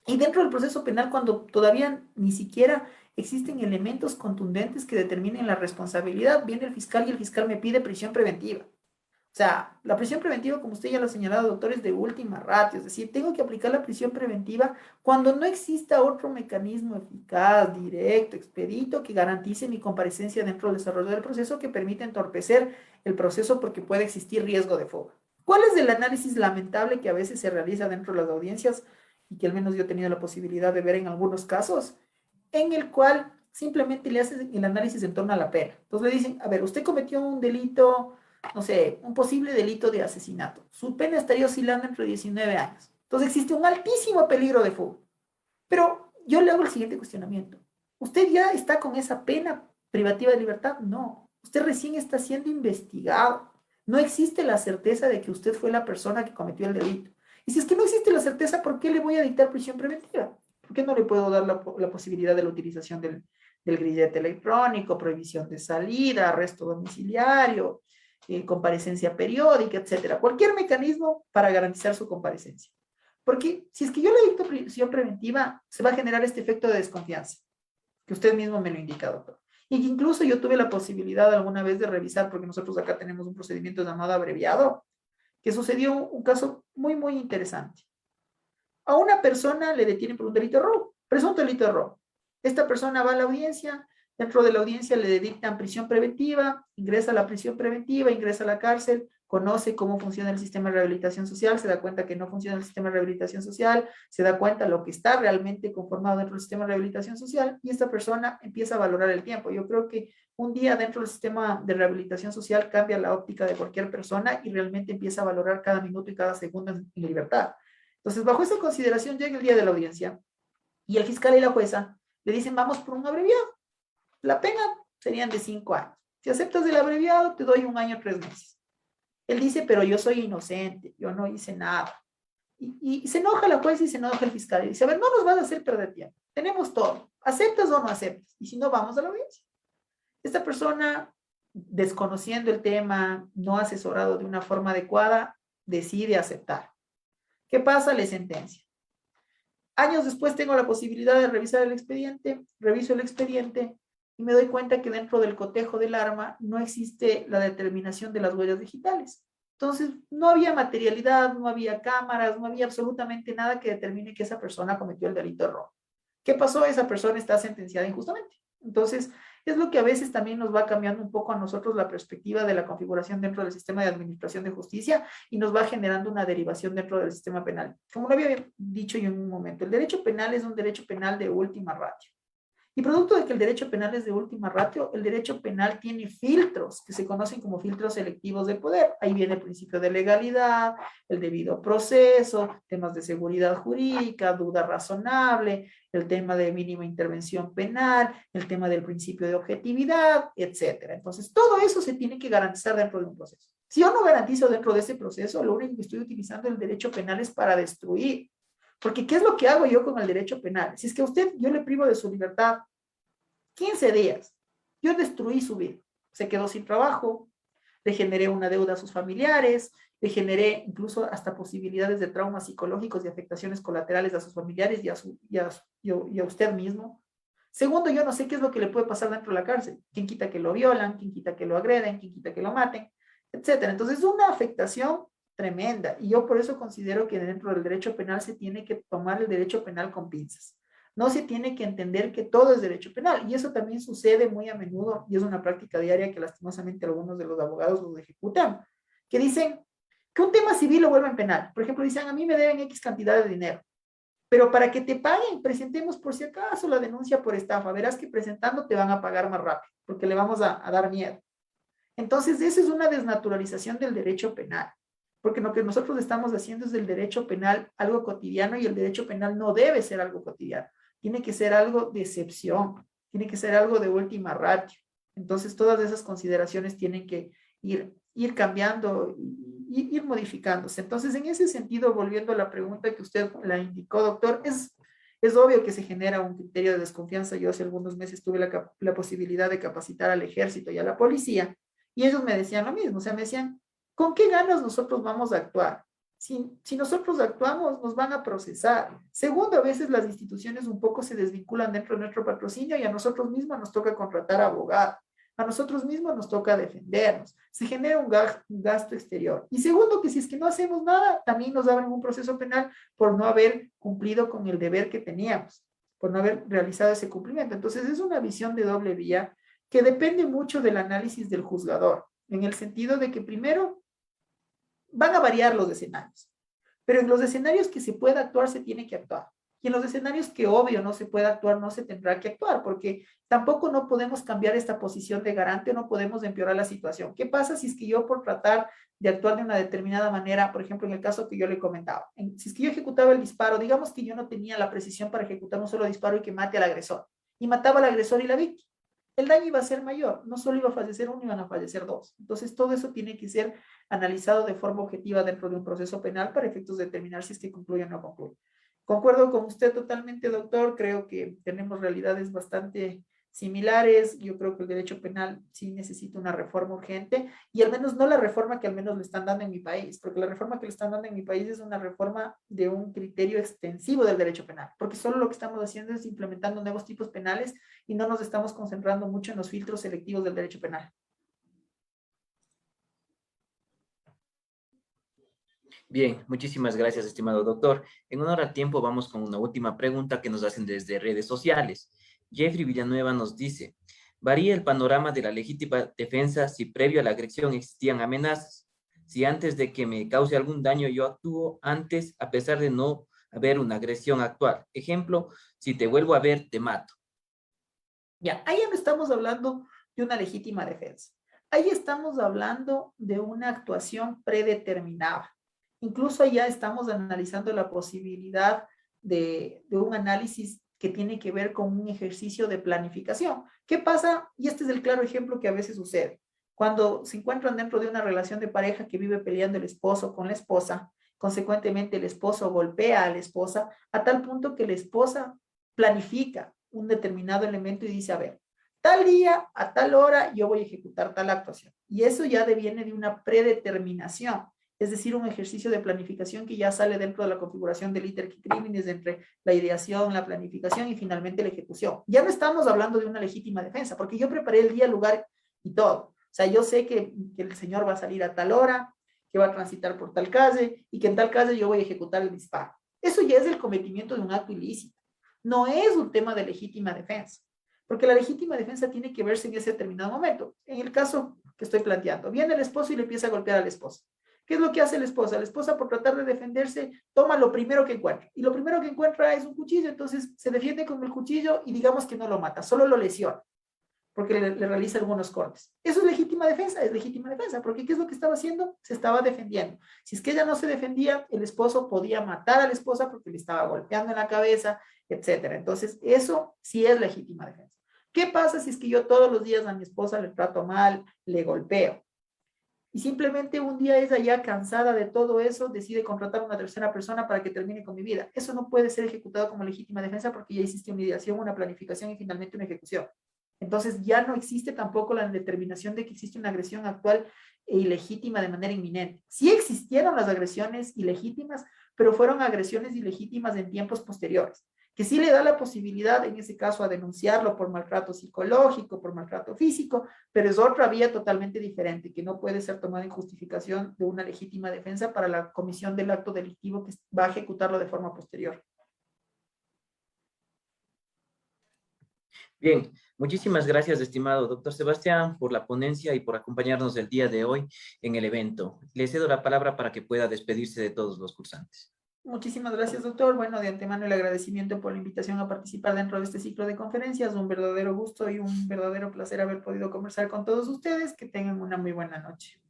Y dentro del proceso penal, cuando todavía ni siquiera existen elementos contundentes que determinen la responsabilidad. Viene el fiscal y el fiscal me pide prisión preventiva. O sea, la prisión preventiva, como usted ya lo ha señalado, doctor, es de última ratio. Es decir, tengo que aplicar la prisión preventiva cuando no exista otro mecanismo eficaz, directo, expedito, que garantice mi comparecencia dentro del desarrollo del proceso, que permita entorpecer el proceso porque puede existir riesgo de fuga. ¿Cuál es el análisis lamentable que a veces se realiza dentro de las audiencias y que al menos yo he tenido la posibilidad de ver en algunos casos, en el cual simplemente le hacen el análisis en torno a la pena? Entonces le dicen, a ver, usted cometió un delito, no sé, un posible delito de asesinato. Su pena estaría oscilando entre 19 años. Entonces existe un altísimo peligro de fuga. Pero yo le hago el siguiente cuestionamiento. ¿Usted ya está con esa pena privativa de libertad? No. Usted recién está siendo investigado. No existe la certeza de que usted fue la persona que cometió el delito. Y si es que no existe la certeza, ¿por qué le voy a dictar prisión preventiva? ¿Por qué no le puedo dar la posibilidad de la utilización del grillete electrónico, prohibición de salida, arresto domiciliario, comparecencia periódica, etcétera? Cualquier mecanismo para garantizar su comparecencia. Porque si es que yo le dicto prisión preventiva, se va a generar este efecto de desconfianza, que usted mismo me lo indica, doctor. Y que incluso yo tuve la posibilidad alguna vez de revisar, porque nosotros acá tenemos un procedimiento llamado abreviado, que sucedió un caso muy, muy interesante. A una persona le detienen por un delito de robo, presunto delito de robo. Esta persona va a la audiencia, dentro de la audiencia le dictan prisión preventiva, ingresa a la prisión preventiva, ingresa a la cárcel, conoce cómo funciona el sistema de rehabilitación social, se da cuenta que no funciona el sistema de rehabilitación social, se da cuenta lo que está realmente conformado dentro del sistema de rehabilitación social y esta persona empieza a valorar el tiempo. Yo creo que un día dentro del sistema de rehabilitación social cambia la óptica de cualquier persona y realmente empieza a valorar cada minuto y cada segundo en libertad. Entonces, bajo esa consideración llega el día de la audiencia y el fiscal y la jueza le dicen, vamos por un abreviado. La pena serían de 5 años. Si aceptas el abreviado, te doy 1 año, 3 meses. Él dice, pero yo soy inocente, yo no hice nada. Y se enoja la jueza y se enoja el fiscal. Y dice, a ver, no nos vas a hacer perder tiempo. Tenemos todo. ¿Aceptas o no aceptas? Y si no, vamos a la audiencia. Esta persona, desconociendo el tema, no asesorado de una forma adecuada, decide aceptar. ¿Qué pasa? Le sentencia. Años después tengo la posibilidad de revisar el expediente, reviso el expediente y me doy cuenta que dentro del cotejo del arma no existe la determinación de las huellas digitales. Entonces, no había materialidad, no había cámaras, no había absolutamente nada que determine que esa persona cometió el delito de robo. ¿Qué pasó? Esa persona está sentenciada injustamente. Entonces, es lo que a veces también nos va cambiando un poco a nosotros la perspectiva de la configuración dentro del sistema de administración de justicia y nos va generando una derivación dentro del sistema penal. Como lo había dicho yo en un momento, el derecho penal es un derecho penal de última ratio. Y producto de que el derecho penal es de última ratio, el derecho penal tiene filtros que se conocen como filtros selectivos de poder. Ahí viene el principio de legalidad, el debido proceso, temas de seguridad jurídica, duda razonable, el tema de mínima intervención penal, el tema del principio de objetividad, etcétera. Entonces, todo eso se tiene que garantizar dentro de un proceso. Si yo no garantizo dentro de ese proceso, lo único que estoy utilizando el derecho penal es para destruir. Porque, ¿qué es lo que hago yo con el derecho penal? Si es que a usted yo le privo de su libertad 15 días, yo destruí su vida. Se quedó sin trabajo, le generé una deuda a sus familiares, le generé incluso hasta posibilidades de traumas psicológicos y afectaciones colaterales a sus familiares y a usted mismo. Segundo, yo no sé qué es lo que le puede pasar dentro de la cárcel. ¿Quién quita que lo violan? ¿Quién quita que lo agreden? ¿Quién quita que lo maten? Etcétera. Entonces, es una afectación tremenda. Y yo por eso considero que dentro del derecho penal se tiene que tomar el derecho penal con pinzas. No se tiene que entender que todo es derecho penal. Y eso también sucede muy a menudo y es una práctica diaria que lastimosamente algunos de los abogados los ejecutan, que dicen que un tema civil lo vuelven penal. Por ejemplo, dicen, a mí me deben X cantidad de dinero, pero para que te paguen, presentemos por si acaso la denuncia por estafa. Verás que presentando te van a pagar más rápido, porque le vamos a dar miedo. Entonces, eso es una desnaturalización del derecho penal. Porque lo que nosotros estamos haciendo es del derecho penal algo cotidiano y el derecho penal no debe ser algo cotidiano. Tiene que ser algo de excepción, tiene que ser algo de última ratio. Entonces, todas esas consideraciones tienen que ir cambiando y ir modificándose. Entonces, en ese sentido, volviendo a la pregunta que usted la indicó, doctor, es obvio que se genera un criterio de desconfianza. Yo hace algunos meses tuve la posibilidad de capacitar al ejército y a la policía y ellos me decían lo mismo, o sea, me decían, ¿con qué ganas nosotros vamos a actuar Si nosotros actuamos, nos van a procesar. Segundo, a veces las instituciones un poco se desvinculan dentro de nuestro patrocinio y a nosotros mismos nos toca contratar abogados. A nosotros mismos nos toca defendernos. Se genera un gasto exterior. Y segundo, que si es que no hacemos nada, también nos abren un proceso penal por no haber cumplido con el deber que teníamos, por no haber realizado ese cumplimiento. Entonces, es una visión de doble vía que depende mucho del análisis del juzgador, en el sentido de que primero van a variar los escenarios, pero en los escenarios que se pueda actuar, se tiene que actuar. Y en los escenarios que obvio no se puede actuar, no se tendrá que actuar, porque tampoco no podemos cambiar esta posición de garante, no podemos empeorar la situación. ¿Qué pasa si es que yo por tratar de actuar de una determinada manera, por ejemplo, en el caso que yo le comentaba, si es que yo ejecutaba el disparo, digamos que yo no tenía la precisión para ejecutar un solo disparo y que mate al agresor, y mataba al agresor y la víctima, el daño iba a ser mayor, no solo iba a fallecer uno, iban a fallecer dos. Entonces, todo eso tiene que ser analizado de forma objetiva dentro de un proceso penal para efectos de determinar si es que concluye o no concluye. Concuerdo con usted totalmente, doctor. Creo que tenemos realidades bastante similares. Yo creo que el derecho penal sí necesita una reforma urgente y al menos no la reforma que al menos le están dando en mi país, porque la reforma que le están dando en mi país es una reforma de un criterio extensivo del derecho penal, porque solo lo que estamos haciendo es implementando nuevos tipos penales y no nos estamos concentrando mucho en los filtros selectivos del derecho penal. Bien, muchísimas gracias, estimado doctor. En honor al tiempo, vamos con una última pregunta que nos hacen desde redes sociales. Jeffrey Villanueva nos dice, ¿varía el panorama de la legítima defensa si previo a la agresión existían amenazas? Si antes de que me cause algún daño yo actúo antes, a pesar de no haber una agresión actual. Ejemplo, si te vuelvo a ver, te mato. Ya, ahí ya no estamos hablando de una legítima defensa. Ahí estamos hablando de una actuación predeterminada. Incluso ya estamos analizando la posibilidad de un análisis que tiene que ver con un ejercicio de planificación. ¿Qué pasa? Y este es el claro ejemplo que a veces sucede. Cuando se encuentran dentro de una relación de pareja que vive peleando el esposo con la esposa, consecuentemente el esposo golpea a la esposa a tal punto que la esposa planifica un determinado elemento y dice, a ver, tal día, a tal hora, yo voy a ejecutar tal actuación. Y eso ya deviene de una predeterminación, es decir, un ejercicio de planificación que ya sale dentro de la configuración del iter criminis entre la ideación, la planificación y finalmente la ejecución. Ya no estamos hablando de una legítima defensa, porque yo preparé el día, el lugar y todo. O sea, yo sé que el señor va a salir a tal hora, que va a transitar por tal calle y que en tal calle yo voy a ejecutar el disparo. Eso ya es el cometimiento de un acto ilícito. No es un tema de legítima defensa, porque la legítima defensa tiene que verse en ese determinado momento. En el caso que estoy planteando, viene el esposo y le empieza a golpear a la esposa. ¿Qué es lo que hace la esposa? La esposa, por tratar de defenderse, toma lo primero que encuentra. Y lo primero que encuentra es un cuchillo, entonces se defiende con el cuchillo y digamos que no lo mata, solo lo lesiona, porque le realiza algunos cortes. ¿Eso es legítima defensa? Es legítima defensa, porque ¿qué es lo que estaba haciendo? Se estaba defendiendo. Si es que ella no se defendía, el esposo podía matar a la esposa porque le estaba golpeando en la cabeza, etcétera. Entonces, eso sí es legítima defensa. ¿Qué pasa si es que yo todos los días a mi esposa le trato mal, le golpeo? Y simplemente un día ella ya cansada de todo eso, decide contratar a una tercera persona para que termine con mi vida. Eso no puede ser ejecutado como legítima defensa porque ya existe una ideación, una planificación y finalmente una ejecución. Entonces ya no existe tampoco la determinación de que existe una agresión actual e ilegítima de manera inminente. Sí existieron las agresiones ilegítimas, pero fueron agresiones ilegítimas en tiempos posteriores, que sí le da la posibilidad en ese caso a denunciarlo por maltrato psicológico, por maltrato físico, pero es otra vía totalmente diferente, que no puede ser tomada en justificación de una legítima defensa para la comisión del acto delictivo que va a ejecutarlo de forma posterior. Bien, muchísimas gracias, estimado doctor Sebastián, por la ponencia y por acompañarnos el día de hoy en el evento. Le cedo la palabra para que pueda despedirse de todos los cursantes. Muchísimas gracias, doctor. Bueno, de antemano el agradecimiento por la invitación a participar dentro de este ciclo de conferencias. Un verdadero gusto y un verdadero placer haber podido conversar con todos ustedes. Que tengan una muy buena noche.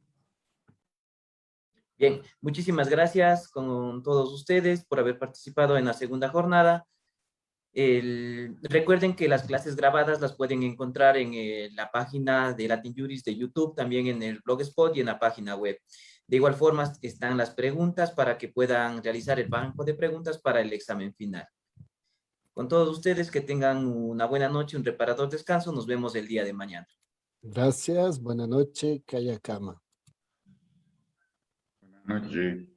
Bien, muchísimas gracias con todos ustedes por haber participado en la segunda jornada. Recuerden que las clases grabadas las pueden encontrar en la página de Latin Juris de YouTube, también en el Blogspot y en la página web. De igual forma están las preguntas para que puedan realizar el banco de preguntas para el examen final. Con todos ustedes, que tengan una buena noche, un reparador descanso. Nos vemos el día de mañana. Gracias, buena noche, Kaya Kama. Buenas noches.